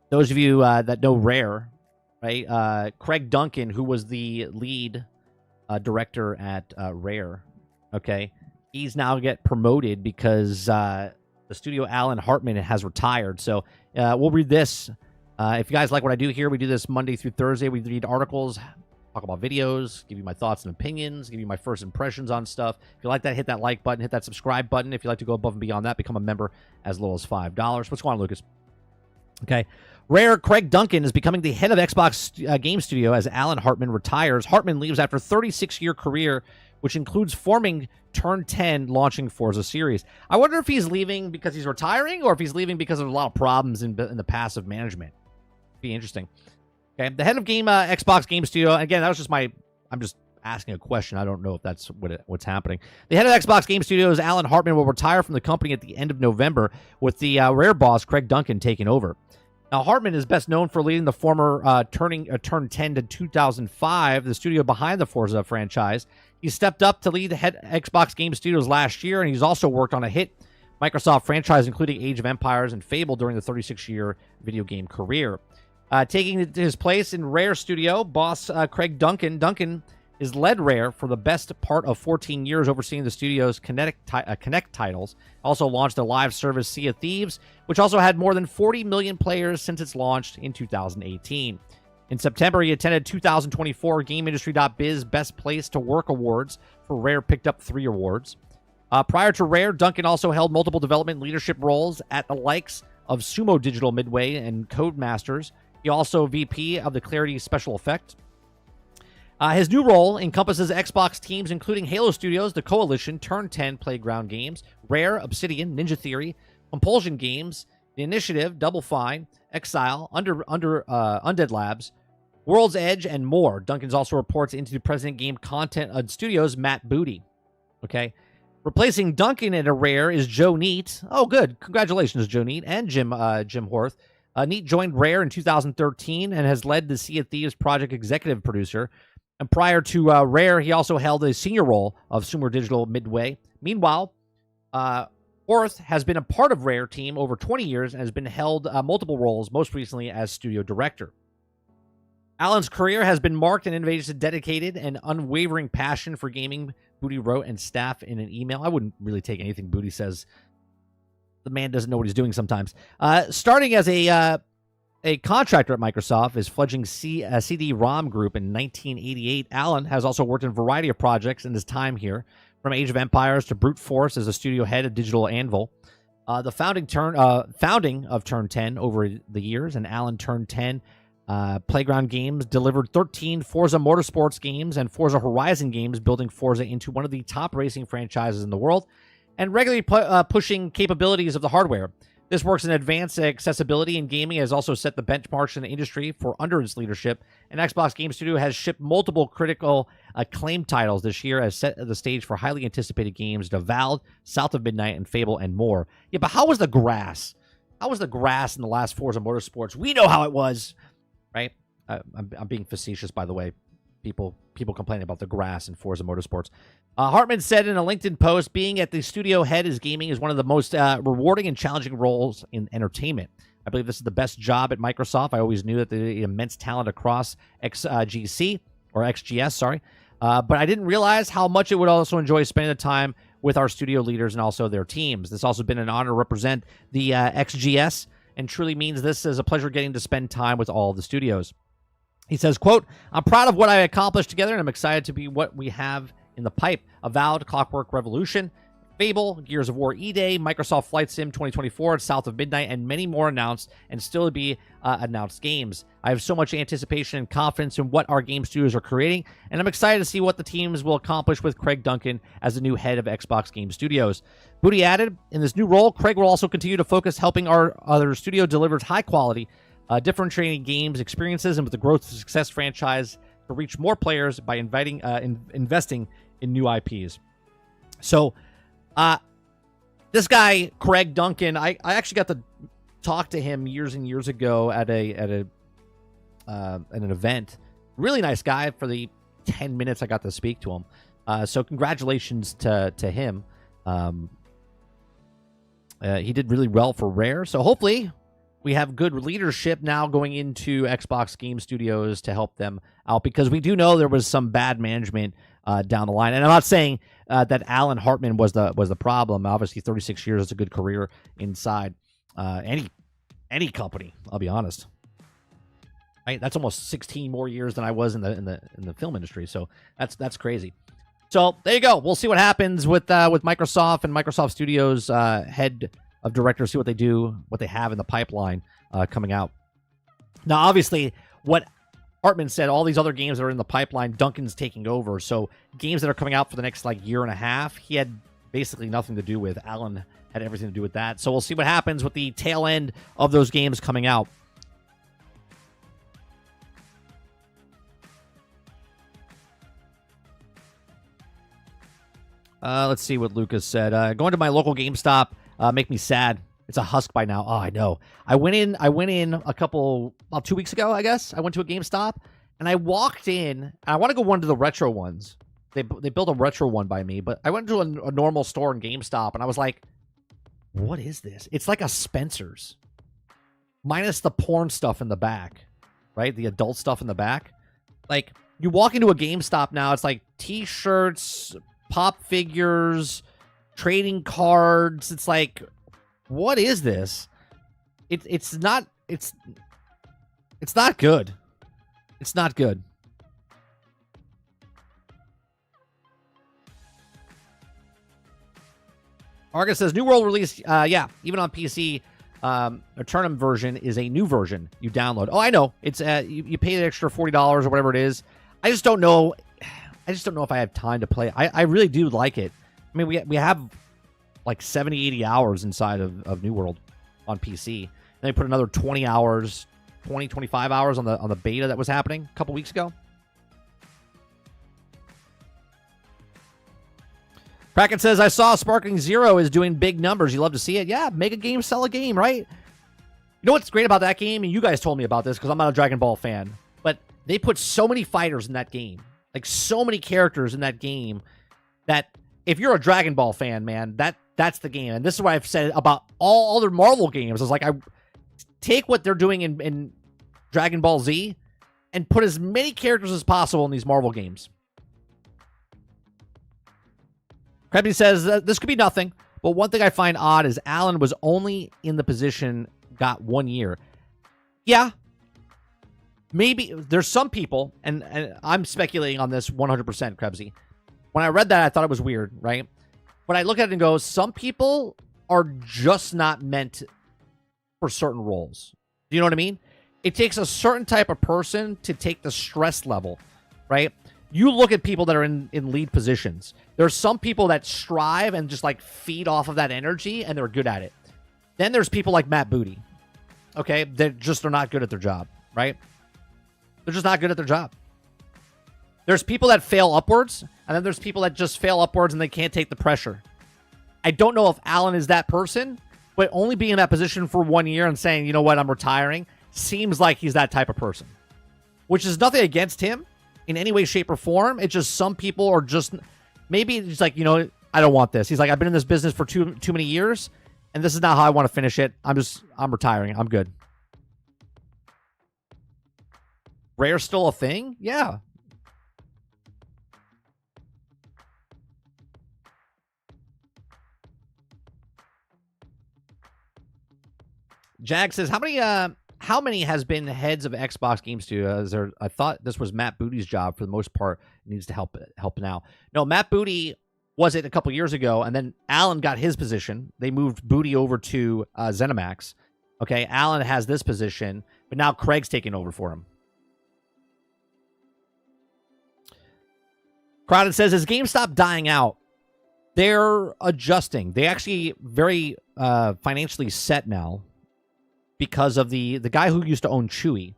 [SPEAKER 1] those of you that know Rare. Right, Craig Duncan, who was the lead director at Rare, okay, he's now get promoted because the studio Alan Hartman has retired. So we'll read this. If you guys like what I do here, we do this Monday through Thursday. We read articles, talk about videos, give you my thoughts and opinions, give you my first impressions on stuff. If you like that, hit that like button, hit that subscribe button. If you like to go above and beyond that, become a member as little as $5. What's going on, Lucas? Okay. Rare Craig Duncan is becoming the head of Xbox Game Studio as Alan Hartman retires. Hartman leaves after a 36-year career, which includes forming Turn 10, launching Forza series. I wonder if he's leaving because he's retiring or if he's leaving because of a lot of problems in the passive management. Be interesting. Okay, the head of Xbox Game Studio. Again, that was just I'm just asking a question. I don't know if that's what's happening. The head of Xbox Game Studios, Alan Hartman, will retire from the company at the end of November, with the Rare boss Craig Duncan taking over. Now, Hartman is best known for leading the former Turn 10 to 2005, the studio behind the Forza franchise. He stepped up to lead the head Xbox Game Studios last year, and he's also worked on a hit Microsoft franchise, including Age of Empires and Fable, during the 36-year video game career. Taking his place in Rare Studio, boss Craig Duncan. Duncan is led Rare for the best part of 14 years, overseeing the studio's Connect titles. Also launched a live service, Sea of Thieves, which also had more than 40 million players since its launch in 2018. In September, he attended 2024 GameIndustry.biz Best Place to Work Awards, for Rare picked up 3 awards. Prior to Rare, Duncan also held multiple development leadership roles at the likes of Sumo Digital Midway and Codemasters. He also VP of the Clarity Special Effect. His new role encompasses Xbox teams including Halo Studios, The Coalition, Turn 10 Playground Games, Rare, Obsidian, Ninja Theory, Compulsion Games, The Initiative, Double Fine, Exile, Undead Labs, World's Edge, and more. Duncan also reports into the President Game Content Studios, Matt Booty. Okay. Replacing Duncan at a Rare is Joe Neat. Oh, good. Congratulations, Joe Neat and Jim Horth. Neat joined Rare in 2013 and has led the Sea of Thieves project executive producer. And prior to Rare, he also held a senior role of Sumo Digital Midway. Meanwhile, Horth has been a part of Rare team over 20 years and has been held multiple roles, most recently as studio director. Alan's career has been marked and innovative, dedicated and unwavering passion for gaming, Booty wrote and staff in an email. I wouldn't really take anything Booty says. The man doesn't know what he's doing sometimes. Starting as a contractor at Microsoft, his fledgling CD-ROM group in 1988, Alan has also worked in a variety of projects in his time here, from Age of Empires to Brute Force as a studio head of Digital Anvil. The founding of Turn 10 over the years, and Alan Turn 10 Playground Games delivered 13 Forza Motorsports games and Forza Horizon games, building Forza into one of the top racing franchises in the world, and regularly pushing capabilities of the hardware. This works in advanced accessibility in gaming, has also set the benchmarks in the industry for under its leadership, and Xbox Game Studio has shipped multiple critical acclaim titles this year, has set the stage for highly anticipated games, Avowed, South of Midnight, and Fable, and more. Yeah, but how was the grass? How was the grass in the last Forza Motorsports? We know how it was, right? I'm being facetious, by the way. People complaining about the grass in Forza Motorsports. Hartman said in a LinkedIn post, being at the studio head is gaming is one of the most rewarding and challenging roles in entertainment. I believe this is the best job at Microsoft. I always knew that the immense talent across XGC, or XGS, sorry. But I didn't realize how much it would also enjoy spending the time with our studio leaders and also their teams. This also been an honor to represent the XGS, and truly means this is a pleasure getting to spend time with all the studios. He says, quote, I'm proud of what I accomplished together, and I'm excited to be what we have in the pipe. Avowed, Clockwork Revolution, Fable, Gears of War E-Day, Microsoft Flight Sim 2024, South of Midnight, and many more announced and still to be announced games. I have so much anticipation and confidence in what our game studios are creating, and I'm excited to see what the teams will accomplish with Craig Duncan as the new head of Xbox Game Studios. Booty added, in this new role, Craig will also continue to focus helping our other studio deliver high-quality, differentiating games, experiences, and with the growth of Success franchise to reach more players by investing in new IPs. So, this guy, Craig Duncan, I actually got to talk to him years and years ago at an event. Really nice guy for the 10 minutes I got to speak to him. So congratulations to him. He did really well for Rare. So hopefully we have good leadership now going into Xbox Game Studios to help them out, because we do know there was some bad management down the line. And I'm not saying that Alan Hartman was the problem. Obviously, 36 years is a good career inside any company. I'll be honest. Right? That's almost 16 more years than I was in the film industry. So that's crazy. So there you go. We'll see what happens with Microsoft and Microsoft Studios head of directors. See what they do, what they have in the pipeline coming out. Now, obviously, what Hartman said, all these other games that are in the pipeline, Duncan's taking over. So games that are coming out for the next year and a half, he had basically nothing to do with. Alan had everything to do with that. So we'll see what happens with the tail end of those games coming out. Let's see what Lucas said. Going to my local GameStop make me sad. It's a husk by now. Oh, I know. I went in about 2 weeks ago, I guess. I went to a GameStop, and I walked in. And I want to go one of the retro ones. They built a retro one by me, but I went to a normal store in GameStop, and I was like, what is this? It's like a Spencer's, minus the porn stuff in the back, right? The adult stuff in the back. Like, you walk into a GameStop now, it's like T-shirts, pop figures, trading cards. It's like, what is this? It's not good. It's not good. Argus says, New World release, yeah, even on PC, a tournament version is a new version you download. Oh, I know. It's you pay the extra $40 or whatever it is. I just don't know. If I have time to play. I really do like it. I mean, we have like 70, 80 hours inside of New World on PC. And they put another 20 hours, 25 hours on the beta that was happening a couple weeks ago. Kraken says, I saw Sparkling Zero is doing big numbers. You love to see it. Yeah, make a game, sell a game, right? You know what's great about that game? And you guys told me about this because I'm not a Dragon Ball fan. But they put so many fighters in that game. Like, so many characters in that game that if you're a Dragon Ball fan, man, that's the game. And this is what I've said about all other Marvel games. It's like, I take what they're doing in Dragon Ball Z and put as many characters as possible in these Marvel games. Krebs says, this could be nothing, but one thing I find odd is Alan was only in the position, got 1 year. Yeah. Maybe there's some people, and I'm speculating on this 100%, Krebsy. When I read that, I thought it was weird, right? But I look at it and go, some people are just not meant for certain roles. Do you know what I mean? It takes a certain type of person to take the stress level, right? You look at people that are in lead positions. There's some people that strive and just like feed off of that energy and they're good at it. Then there's people like Matt Booty, okay? They're not good at their job, right? They're just not good at their job. There's people that fail upwards, and then there's people that just fail upwards and they can't take the pressure. I don't know if Alan is that person, but only being in that position for 1 year and saying, you know what, I'm retiring, seems like he's that type of person. Which is nothing against him in any way, shape, or form. It's just some people are just, maybe it's like, you know, I don't want this. He's like, I've been in this business for too many years, and this is not how I want to finish it. I'm retiring. I'm good. Rare's still a thing? Yeah. Jag says, how many has been heads of Xbox Game Studio? I thought this was Matt Booty's job for the most part. He needs to help now. No, Matt Booty was it a couple years ago, and then Alan got his position. They moved Booty over to ZeniMax. Okay, Alan has this position, but now Craig's taking over for him. Crowded says, is GameStop dying out? They're adjusting. They actually very financially set now because of the guy who used to own Chewy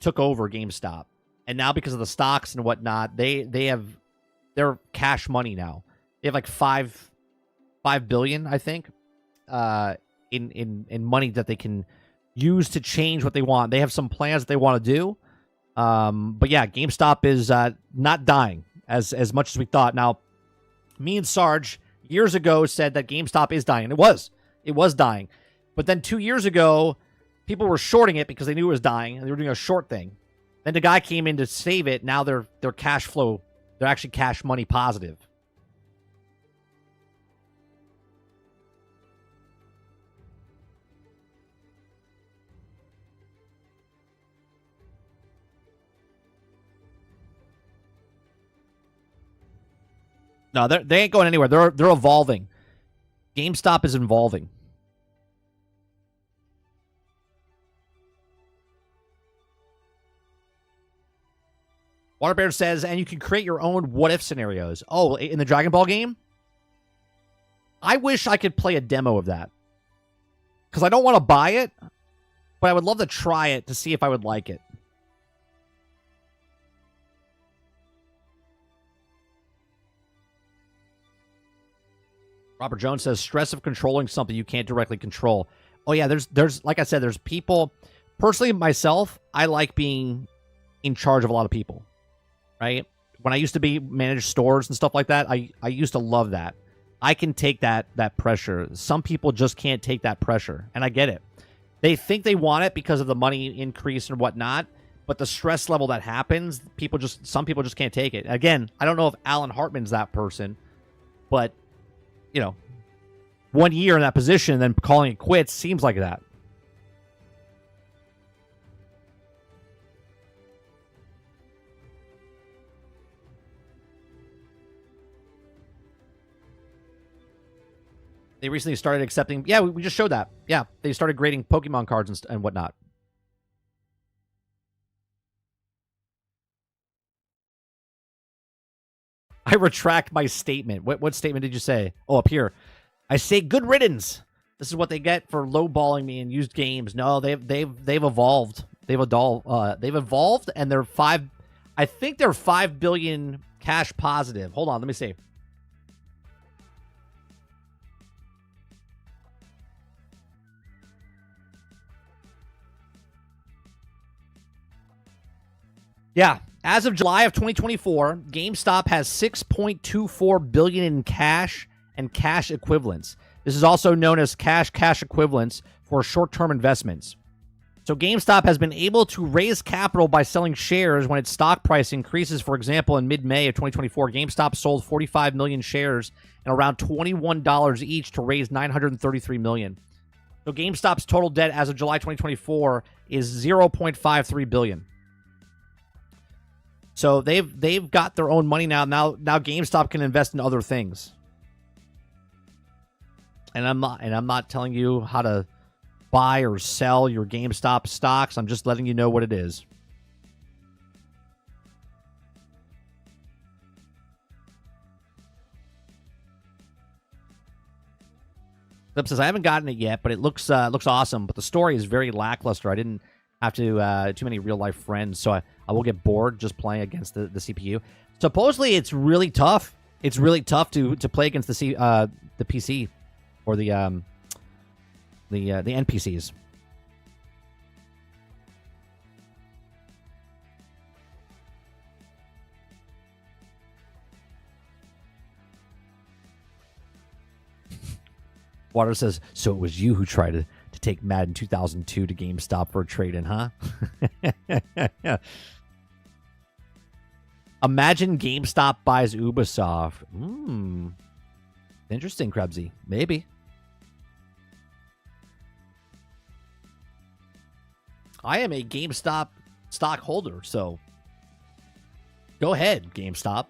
[SPEAKER 1] took over GameStop. And now because of the stocks and whatnot, they're cash money now. They have like $5 billion, I think, in money that they can use to change what they want. They have some plans that they want to do. But yeah, GameStop is not dying as much as we thought. Now, me and Sarge years ago said that GameStop is dying. It was dying. But then 2 years ago, people were shorting it because they knew it was dying and they were doing a short thing. Then the guy came in to save it. Now they're cash flow. They're actually cash money positive. No, they ain't going anywhere. They're evolving. GameStop is evolving. Waterbear says, and you can create your own what-if scenarios. Oh, in the Dragon Ball game? I wish I could play a demo of that. Because I don't want to buy it, but I would love to try it to see if I would like it. Robert Jones says, stress of controlling something you can't directly control. Oh, yeah, there's like I said, there's people. Personally, myself, I like being in charge of a lot of people. Right? When I used to manage stores and stuff like that, I used to love that. I can take that pressure. Some people just can't take that pressure, and I get it. They think they want it because of the money increase and whatnot, but the stress level that happens, some people just can't take it. Again, I don't know if Alan Hartman's that person, but, you know, 1 year in that position and then calling it quits seems like that. They recently started accepting... Yeah, we just showed that. Yeah, they started grading Pokemon cards and whatnot. I retract my statement. What statement did you say? Oh, up here. I say good riddance. This is what they get for lowballing me in used games. No, they've evolved. They've evolved, and they're I think they're 5 billion cash positive. Hold on, let me see. Yeah, as of July of 2024, GameStop has $6.24 billion in cash and cash equivalents. This is also known as cash equivalents for short-term investments. So GameStop has been able to raise capital by selling shares when its stock price increases. For example, in mid-May of 2024, GameStop sold 45 million shares and around $21 each to raise $933 million. So GameStop's total debt as of July 2024 is $0.53 billion. So they've got their own money now. Now GameStop can invest in other things. And I'm not telling you how to buy or sell your GameStop stocks. I'm just letting you know what it is. Flip says, I haven't gotten it yet, but it looks awesome. But the story is very lackluster. I didn't have to too many real-life friends, so I will get bored just playing against the CPU. Supposedly, it's really tough. It's really tough to play against the PC or the NPCs. Water says, so it was you who tried to take Madden 2002 to GameStop for a trade-in, huh? Imagine GameStop buys Ubisoft. Interesting, Krebsy. Maybe. I am a GameStop stockholder, so go ahead, GameStop.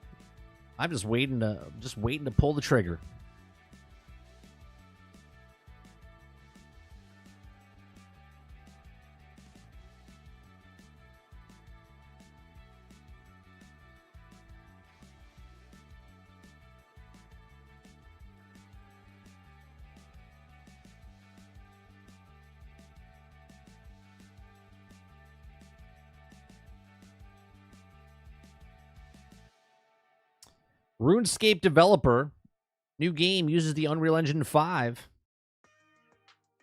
[SPEAKER 1] I'm just waiting to pull the trigger. RuneScape developer, new game uses the Unreal Engine 5.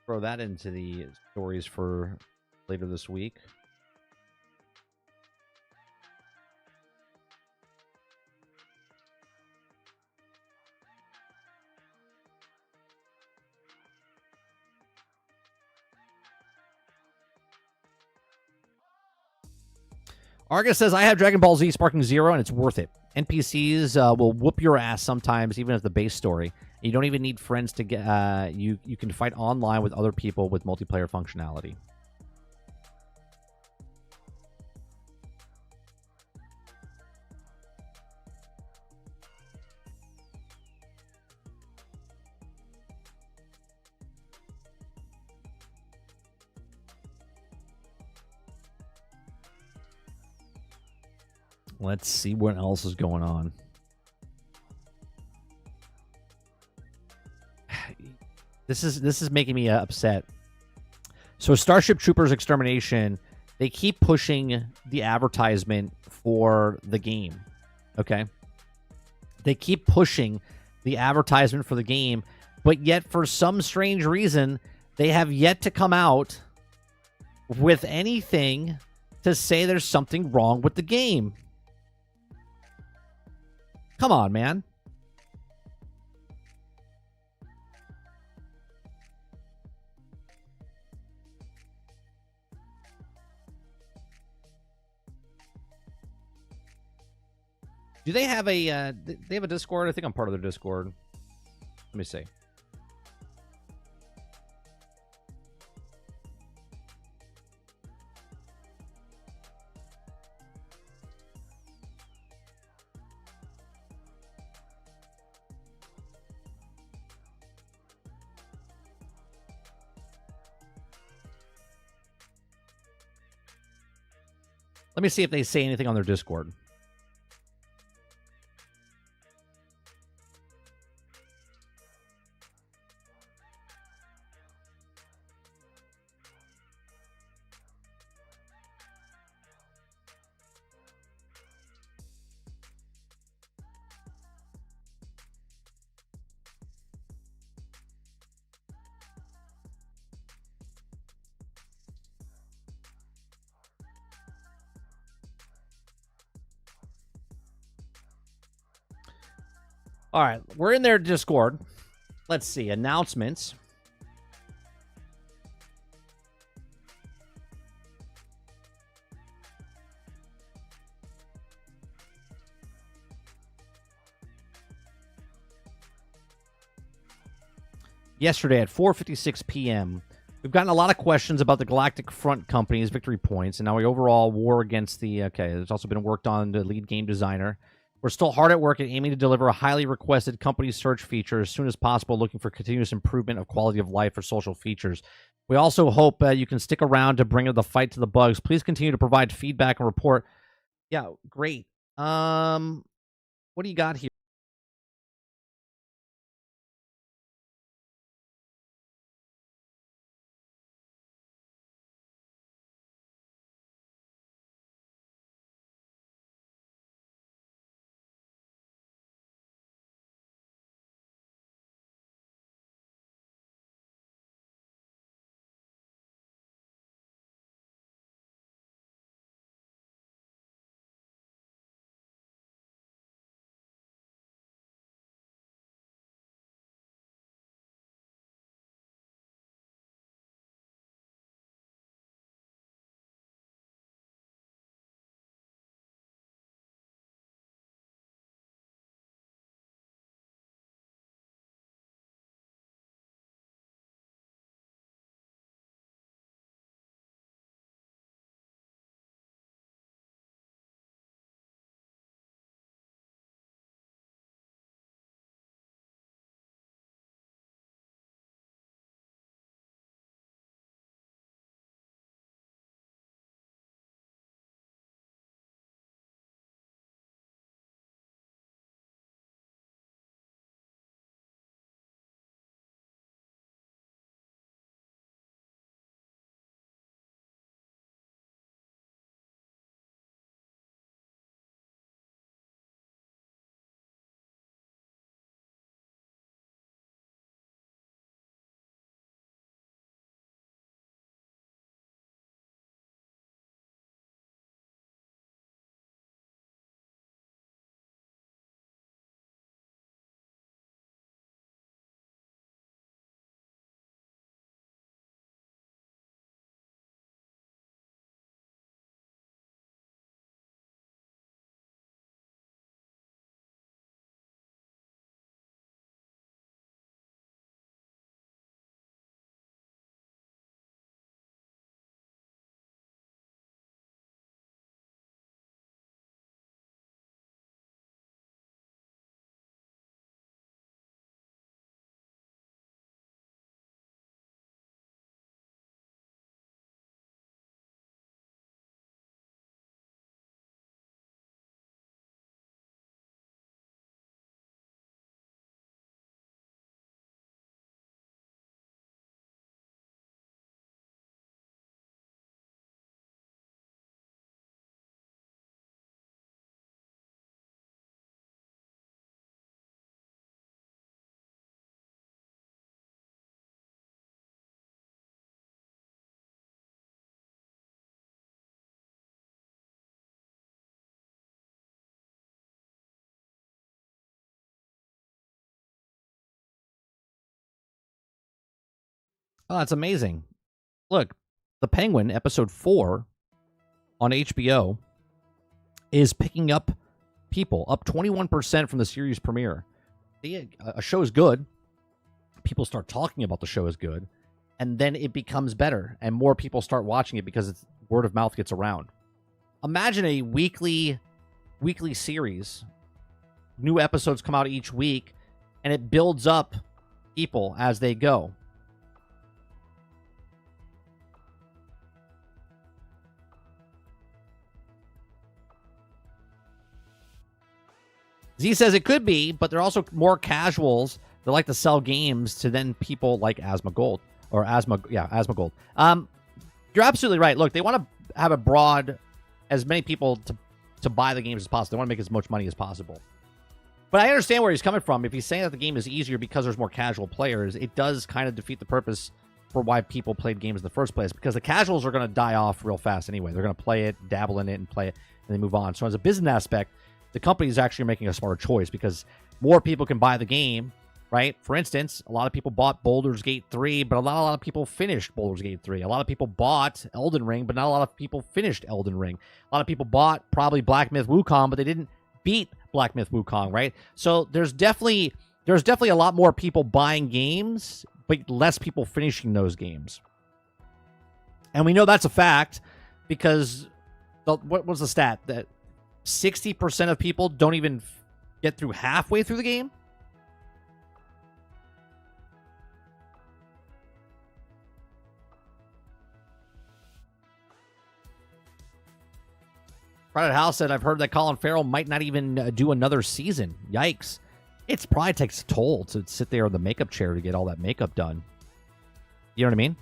[SPEAKER 1] Throw that into the stories for later this week. Argus says, I have Dragon Ball Z Sparking Zero, and it's worth it. NPCs will whoop your ass sometimes, even as the base story. You don't even need friends to get... you can fight online with other people with multiplayer functionality. Let's see what else is going on. This is making me upset. So Starship Troopers Extermination, they keep pushing the advertisement for the game. Okay? They keep pushing the advertisement for the game, but yet for some strange reason, they have yet to come out with anything to say there's something wrong with the game. Come on, man. Do they have a they have a Discord? I think I'm part of their Discord. Let me see. Let me see if they say anything on their Discord. All right, we're in their Discord. Let's see. Announcements. Yesterday at 4:56 p.m., we've gotten a lot of questions about the Galactic Front Company's victory points and now the overall war against the... Okay, there's also been worked on the lead game designer. We're still hard at work at aiming to deliver a highly requested company search feature as soon as possible, looking for continuous improvement of quality of life for social features. We also hope you can stick around to bring the fight to the bugs. Please continue to provide feedback and report. Yeah, great. What do you got here? Oh, that's amazing. Look, The Penguin, episode 4 on HBO, is picking up people, up 21% from the series premiere. A show is good. People start talking about the show is good. And then it becomes better. And more people start watching it because it's, word of mouth gets around. Imagine a weekly series. New episodes come out each week. And it builds up people as they go. Z says it could be, but there are also more casuals that like to sell games to then people like Asmongold. Asmongold. You're absolutely right. Look, they want to have a broad, as many people to buy the games as possible. They want to make as much money as possible. But I understand where he's coming from. If he's saying that the game is easier because there's more casual players, it does kind of defeat the purpose for why people played games in the first place. Because the casuals are going to die off real fast anyway. They're going to play it, dabble in it, and play it, and then move on. So as a business aspect, the company is actually making a smart choice because more people can buy the game, right? For instance, a lot of people bought Baldur's Gate 3, but not a lot of people finished Baldur's Gate 3. A lot of people bought Elden Ring, but not a lot of people finished Elden Ring. A lot of people bought probably Black Myth Wukong, but they didn't beat Black Myth Wukong, right? So there's definitely a lot more people buying games, but less people finishing those games. And we know that's a fact because what was the stat? That 60% of people don't even get through halfway through the game? Crowded House said, I've heard that Colin Farrell might not even do another season. Yikes. It probably takes a toll to sit there in the makeup chair to get all that makeup done. You know what I mean?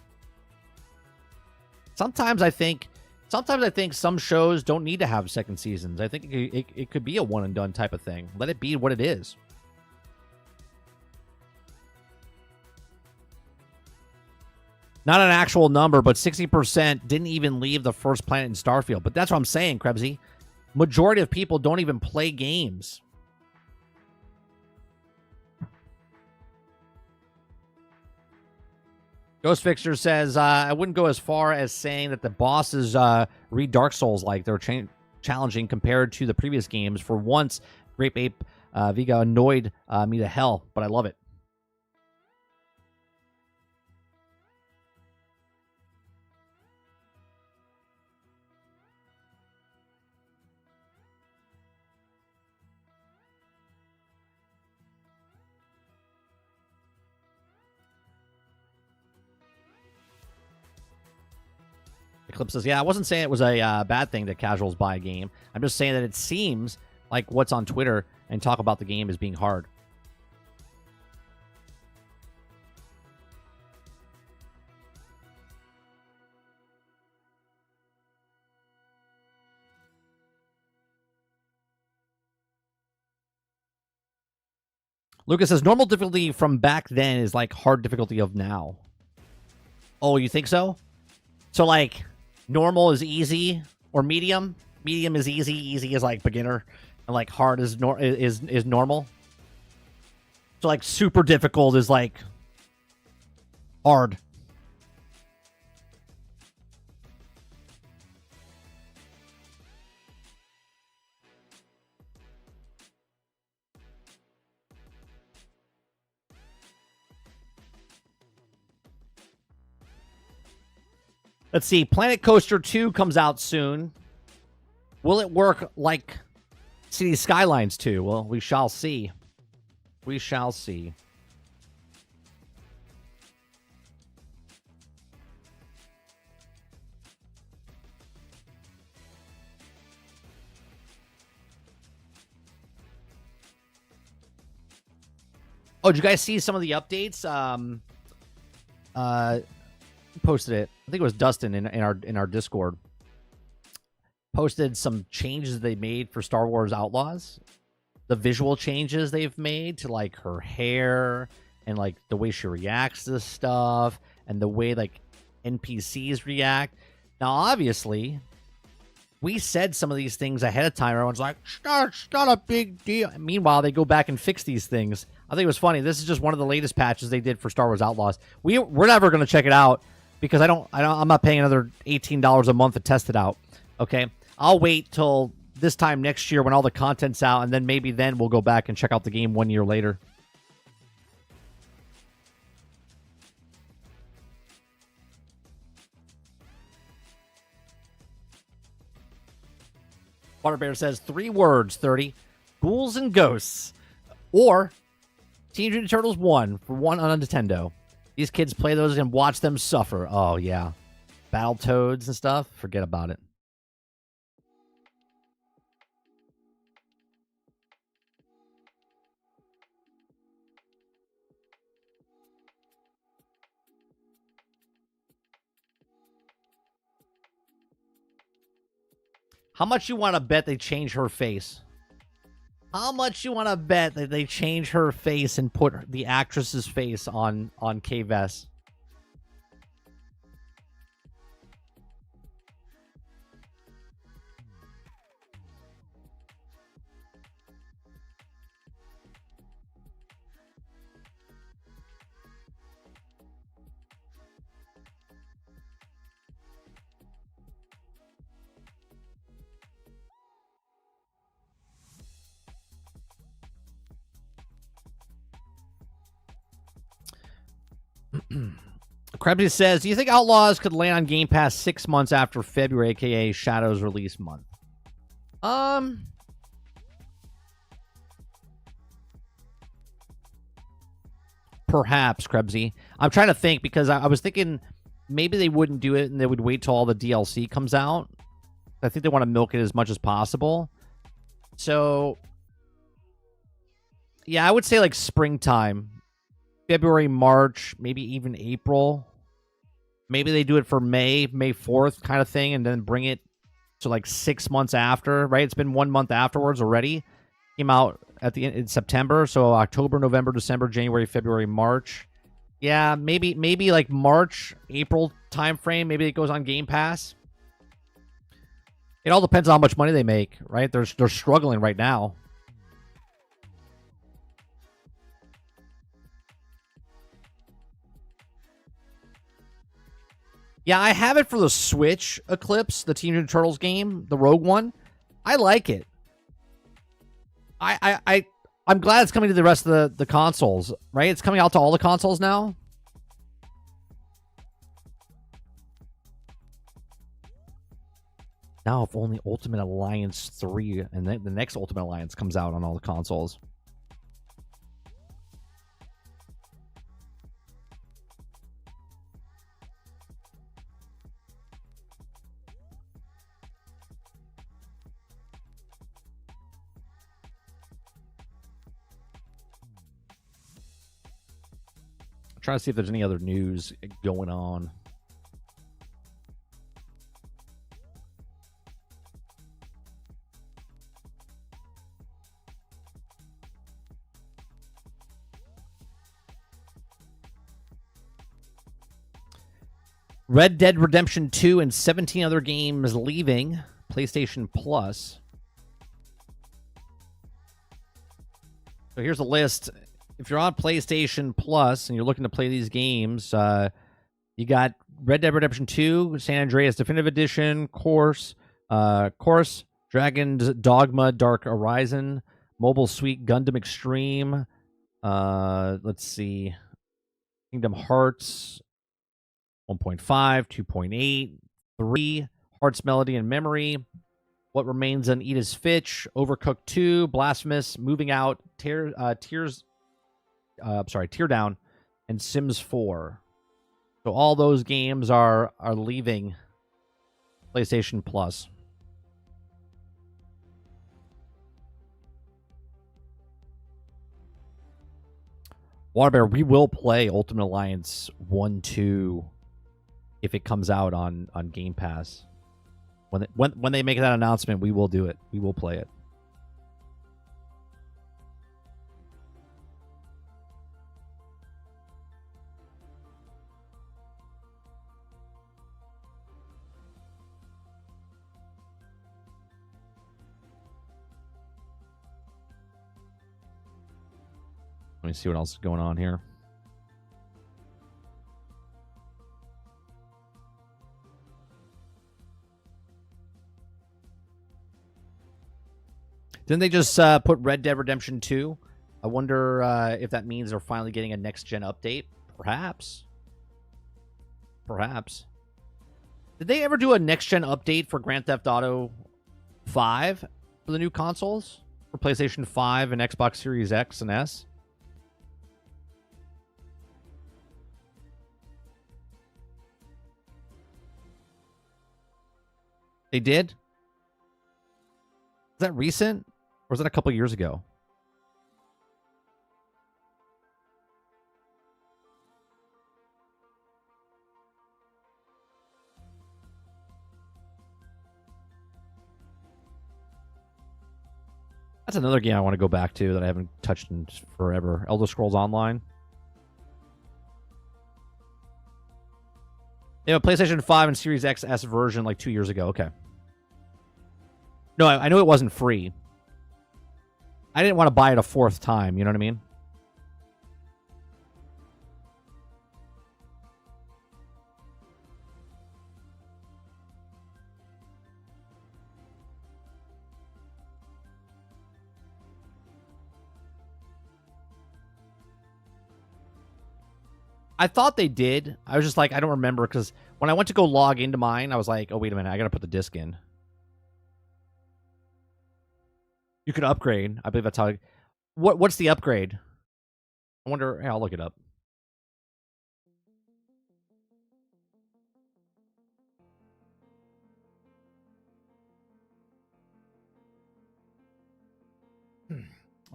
[SPEAKER 1] Sometimes I think some shows don't need to have second seasons. I think it could be a one and done type of thing. Let it be what it is. Not an actual number, but 60% didn't even leave the first planet in Starfield. But that's what I'm saying, Krebsy. Majority of people don't even play games. Ghost Fixer says, I wouldn't go as far as saying that the bosses read Dark Souls like they're challenging compared to the previous games. For once, Grape Ape Vega annoyed me to hell, but I love it. Eclipse says, yeah, I wasn't saying it was a bad thing that casuals buy a game. I'm just saying that it seems like what's on Twitter and talk about the game as being hard. Lucas says, normal difficulty from back then is like hard difficulty of now. Oh, you think so? So, like, normal is easy, or medium. Medium is easy. Easy is like beginner, and like hard is normal. So, like, super difficult is like hard. Let's see. Planet Coaster 2 comes out soon. Will it work like City Skylines 2? Well, we shall see. We shall see. Oh, did you guys see some of the updates? Posted it. I think it was Dustin in our Discord. Posted some changes they made for Star Wars Outlaws. The visual changes they've made to like her hair and like the way she reacts to stuff and the way like NPCs react. Now, obviously, we said some of these things ahead of time. Everyone's like, it's not a big deal. Meanwhile, they go back and fix these things. I think it was funny. This is just one of the latest patches they did for Star Wars Outlaws. We're never going to check it out. Because I'm not paying another $18 a month to test it out. Okay, I'll wait till this time next year when all the content's out, and then maybe then we'll go back and check out the game 1 year later. Waterbear says 3 words, 30. Ghouls and Ghosts. Or Teenage Mutant Ninja Turtles 1 for one on Nintendo. These kids play those and watch them suffer. Oh, yeah. Battletoads and stuff. Forget about it. How much you want to bet they change her face? How much you want to bet that they change her face and put the actress's face on K-Vess? Krebsy says, do you think Outlaws could land on Game Pass 6 months after February, aka Shadow's release month? Perhaps, Krebsy. I'm trying to think because I was thinking maybe they wouldn't do it and they would wait till all the DLC comes out. I think they want to milk it as much as possible. So, yeah, I would say like springtime. February, March, maybe even April. Maybe they do it for May 4th kind of thing, and then bring it to like 6 months after, right? It's been 1 month afterwards already. Came out at the end in September, so October, November, December, January, February, March. Yeah, maybe like March, April time frame. Maybe it goes on Game Pass. It all depends on how much money they make, right? They're struggling right now. Yeah, I have it for the Switch, Eclipse, the Teenage Mutant Turtles game, the Rogue one. I like it. I'm glad it's coming to the rest of the consoles, right? It's coming out to all the consoles now. Now, if only Ultimate Alliance 3 and the next Ultimate Alliance comes out on all the consoles. Trying to see if there's any other news going on. Red Dead Redemption 2 and 17 other games leaving PlayStation Plus. So here's a list. If you're on PlayStation Plus and you're looking to play these games, you got Red Dead Redemption 2, San Andreas Definitive Edition, Course, Dragon's Dogma Dark Horizon, Mobile Suite Gundam Extreme, let's see, Kingdom Hearts 1.5, 2.8, 3, Hearts Melody and Memory, What Remains on Edith Finch, Overcooked 2, Blasphemous, Moving Out, Teardown, and Sims 4. So all those games are leaving PlayStation Plus. Waterbear, we will play Ultimate Alliance 1, 2 if it comes out on Game Pass. When they make that announcement, we will do it. We will play it. Let me see what else is going on here. Didn't they just put Red Dead Redemption 2? I wonder if that means they're finally getting a next-gen update. Perhaps. Perhaps. Did they ever do a next-gen update for Grand Theft Auto 5 for the new consoles? For PlayStation 5 and Xbox Series X and S? They did? Is that recent? Or was that a couple years ago? That's another game I want to go back to that I haven't touched in forever. Elder Scrolls Online. They have a PlayStation 5 and Series XS version like 2 years ago. Okay. No, I know it wasn't free. I didn't want to buy it a fourth time. You know what I mean? I thought they did. I was just like, I don't remember, because when I went to go log into mine, I was like, oh, wait a minute. I got to put the disc in. You could upgrade. I believe that's how... What's the upgrade? I wonder... Hey, I'll look it up.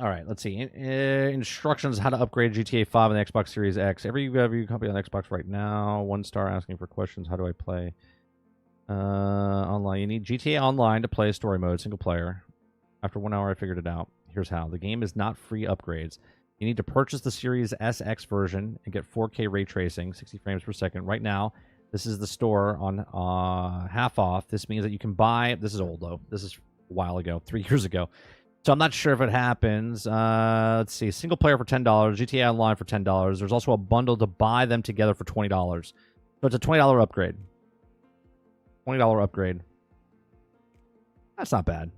[SPEAKER 1] All right, let's see. Instructions how to upgrade GTA 5 on the Xbox Series X. Every review copy on Xbox right now. 1 star asking for questions. How do I play? Online. You need GTA Online to play story mode, single player. After 1 hour, I figured it out. Here's how. The game is not free upgrades. You need to purchase the Series SX version and get 4K ray tracing, 60 frames per second. Right now, this is the store on half off. This means that you can buy... This is old, though. This is a while ago, 3 years ago. So I'm not sure if it happens. Let's see. Single player for $10. GTA Online for $10. There's also a bundle to buy them together for $20. So it's a $20 upgrade. $20 upgrade. That's not bad.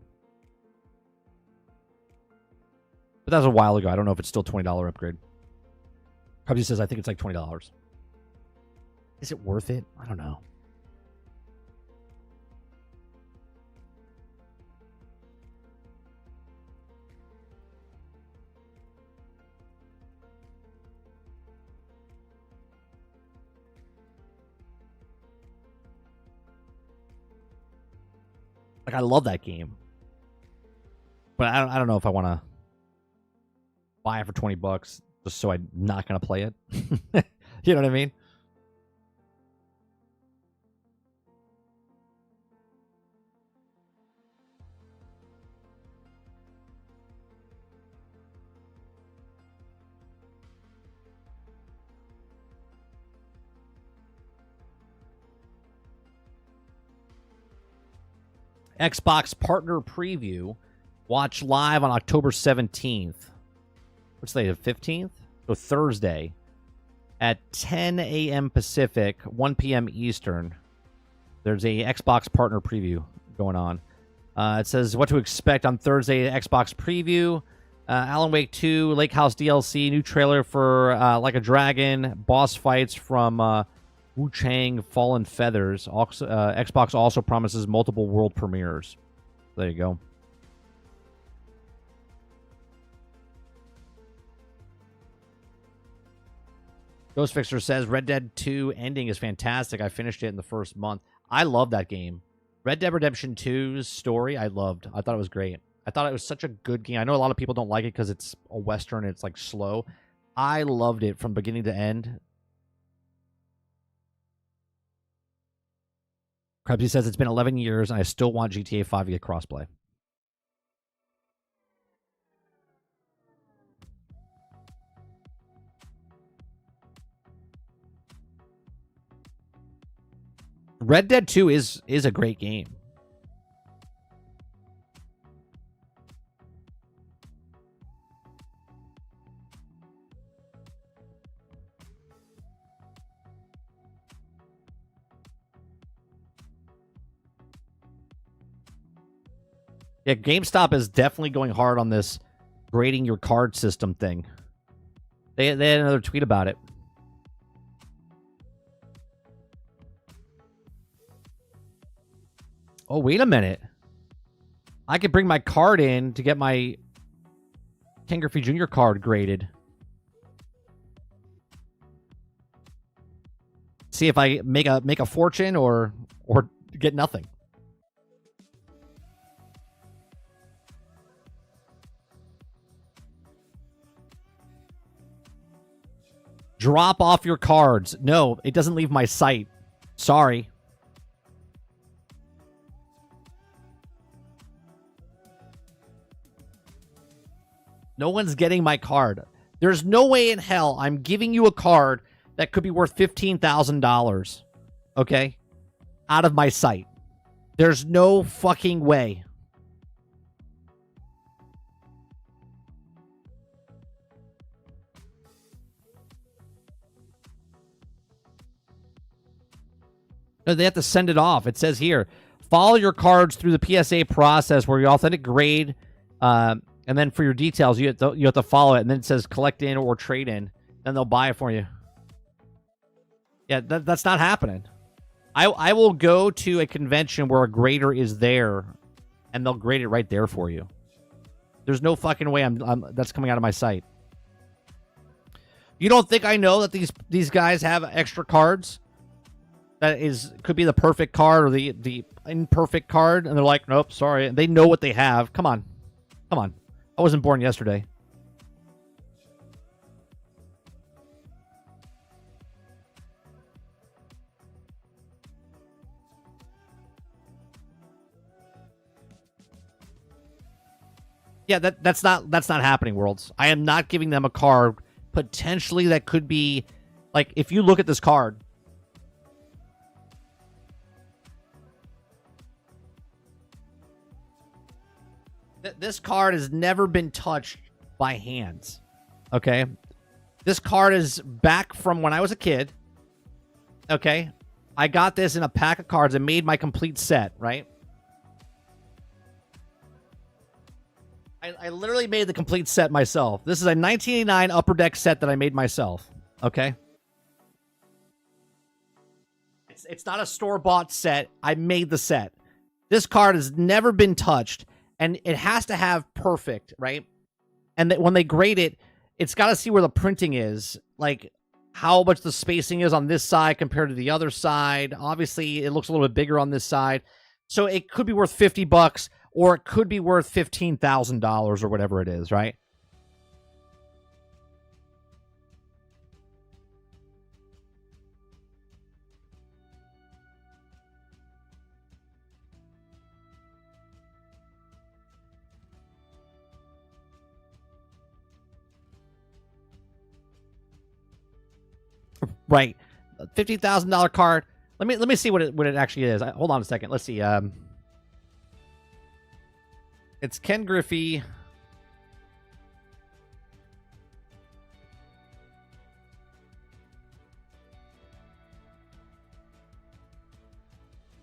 [SPEAKER 1] But that was a while ago. I don't know if it's still $20 upgrade. Probably says I think it's like $20. Is it worth it? I don't know. Like, I love that game. But I don't know if I want to buy it for $20 just so I'm not going to play it. You know what I mean? Xbox Partner Preview. Watch live on October 17th. What's the 15th? So Thursday at 10 a.m. Pacific, 1 p.m. Eastern. There's a Xbox Partner Preview going on. It says what to expect on Thursday Xbox Preview. Alan Wake 2, Lake House DLC, new trailer for Like a Dragon, boss fights from Wukong, Fallen Feathers. Xbox also promises multiple world premieres. There you go. Ghost Fixer says Red Dead 2 ending is fantastic. I finished it in the first month. I love that game. Red Dead Redemption 2's story, I loved. I thought it was great. I thought it was such a good game. I know a lot of people don't like it because it's a Western and it's like slow. I loved it from beginning to end. Krebsy says it's been 11 years and I still want GTA 5 to get crossplay. Red Dead 2 is a great game. Yeah, GameStop is definitely going hard on this grading your card system thing. They had another tweet about it. Oh, wait a minute. I could bring my card in to get my Ken Griffey Jr. card graded. See if I make a fortune or get nothing. Drop off your cards. No, it doesn't leave my site. Sorry. No one's getting my card. There's no way in hell I'm giving you a card that could be worth $15,000. Okay? Out of my site. There's no fucking way. No, they have to send it off. It says here, follow your cards through the PSA process where you authentic grade, and then for your details, you have to follow it. And then it says collect in or trade in. Then they'll buy it for you. Yeah, that's not happening. I will go to a convention where a grader is there, and they'll grade it right there for you. There's no fucking way that's coming out of my site. You don't think I know that these guys have extra cards? That could be the perfect card or the imperfect card, and they're like, nope, sorry. And they know what they have. Come on. I wasn't born yesterday. Yeah, that's not happening, Worlds. I am not giving them a card potentially that could be, like, if you look at this card, this card has never been touched by hands. Okay? This card is back from when I was a kid. Okay? I got this in a pack of cards and made my complete set, right? I literally made the complete set myself. This is a 1989 Upper Deck set that I made myself. Okay? It's not a store-bought set. I made the set. This card has never been touched, and it has to have perfect, right? And that when they grade it, it's got to see where the printing is, like how much the spacing is on this side compared to the other side. Obviously, it looks a little bit bigger on this side. So it could be worth $50, or it could be worth $15,000 or whatever it is, right? Right. $50,000 card. Let me see what it actually is. Hold on a second. Let's see. It's Ken Griffey.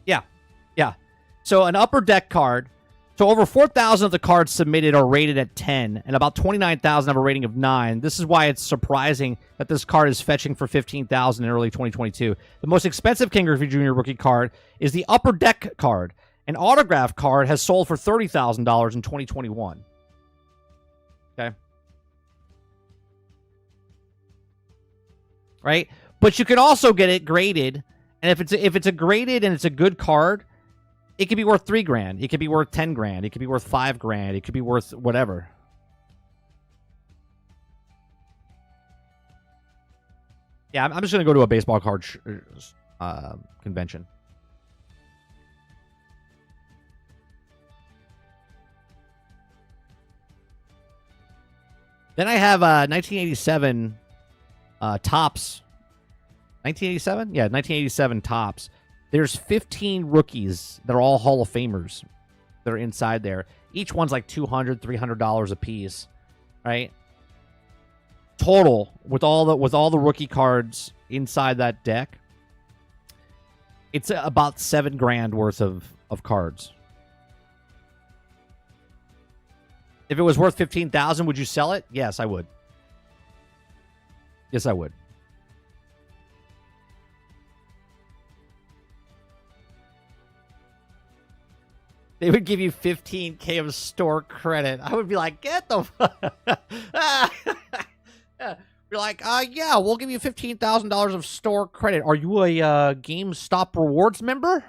[SPEAKER 1] Yeah. So an Upper Deck card. So over 4,000 of the cards submitted are rated at 10, and about 29,000 have a rating of 9. This is why it's surprising that this card is fetching for 15,000 in early 2022. The most expensive Ken Griffey Jr. rookie card is the Upper Deck card. An autograph card has sold for $30,000 in 2021. Okay. Right? But you can also get it graded, and if it's a graded and it's a good card, it could be worth $3,000. It could be worth $10,000. It could be worth $5,000. It could be worth whatever. Yeah, I'm just gonna go to a baseball card convention. Then I have 1987 Topps. 1987? Yeah, 1987 Topps. There's 15 rookies that are all Hall of Famers that are inside there. Each one's like $200, $300 a piece, right? Total with all the rookie cards inside that deck, it's about $7,000 worth of cards. If it was worth $15,000, would you sell it? Yes, I would. Yes, I would. They would give you $15,000 of store credit. I would be like, get the fuck. You're like, yeah, we'll give you $15,000 of store credit. Are you a GameStop rewards member?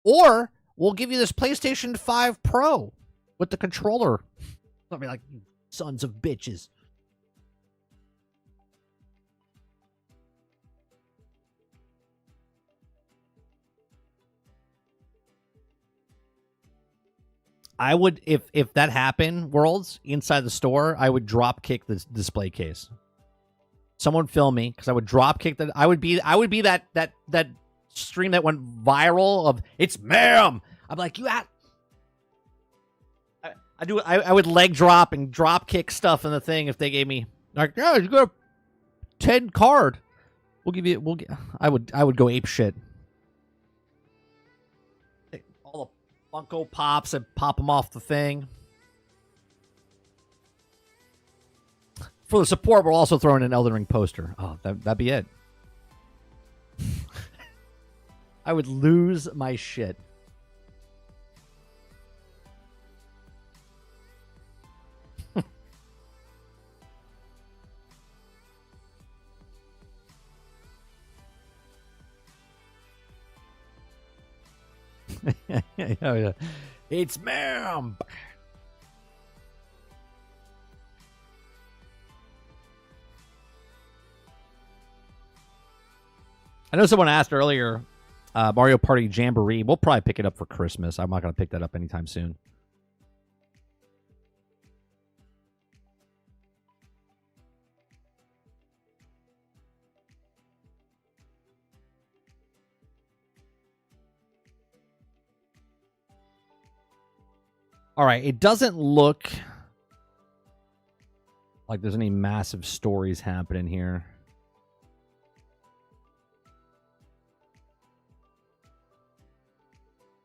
[SPEAKER 1] Or we'll give you this PlayStation 5 Pro with the controller. I'll be like, you sons of bitches. I would, if that happened, Worlds, inside the store, I would drop kick the display case. Someone film me, because I would drop kick that. I would be that stream that went viral of it's ma'am. I'm like, you at. I would leg drop and drop kick stuff in the thing if they gave me like, yeah, you got a 10 card. I would go ape shit. All the Funko Pops and pop them off the thing. For the support, we're also throwing an Elden Ring poster. Oh, that'd be it. I would lose my shit. Yeah. It's ma'am. I know someone asked earlier, Mario Party Jamboree. We'll probably pick it up for Christmas. I'm not going to pick that up anytime soon. All right, it doesn't look like there's any massive stories happening here.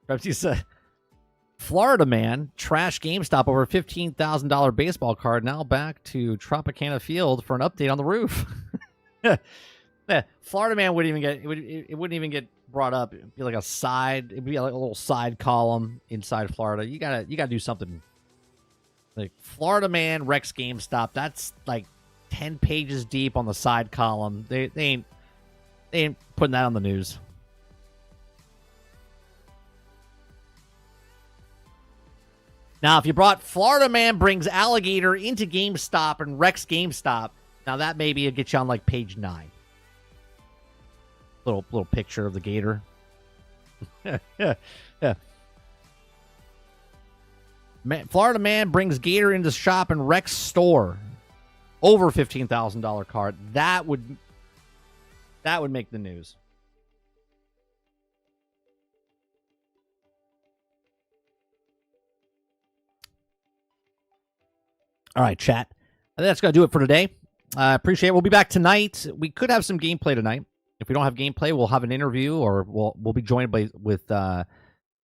[SPEAKER 1] Perhaps you said, Florida man trash GameStop over $15,000 baseball card. Now back to Tropicana Field for an update on the roof. Yeah, Florida man wouldn't even get it wouldn't even get brought up. It'd be like a side. It'd be like a little side column inside Florida. You gotta do something. Like Florida man wrecks GameStop. That's like 10 pages deep on the side column. They ain't putting that on the news. Now, if you brought Florida man brings alligator into GameStop and wrecks GameStop, now that maybe will get you on like page 9. Little picture of the gator. Yeah. Florida man brings gator into shop and wrecks store. Over $15,000 card. That would make the news. All right, chat. I think that's going to do it for today. I appreciate it. We'll be back tonight. We could have some gameplay tonight. If we don't have gameplay, we'll have an interview, or we'll be joined with the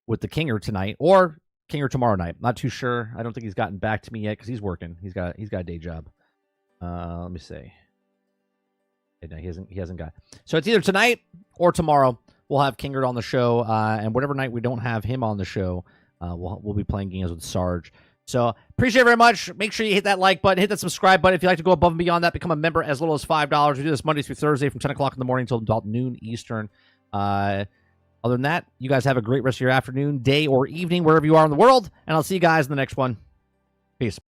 [SPEAKER 1] Kinger tonight, or Kinger tomorrow night. Not too sure. I don't think he's gotten back to me yet because he's working. He's got a day job. Let me see. No, he hasn't got. So it's either tonight or tomorrow. We'll have Kinger on the show, and whatever night we don't have him on the show, we'll be playing games with Sarge. So appreciate it very much. Make sure you hit that like button, hit that subscribe button. If you'd like to go above and beyond that, become a member as little as $5. We do this Monday through Thursday from 10 o'clock in the morning until about noon Eastern. Other than that, you guys have a great rest of your afternoon, day, or evening, wherever you are in the world. And I'll see you guys in the next one. Peace.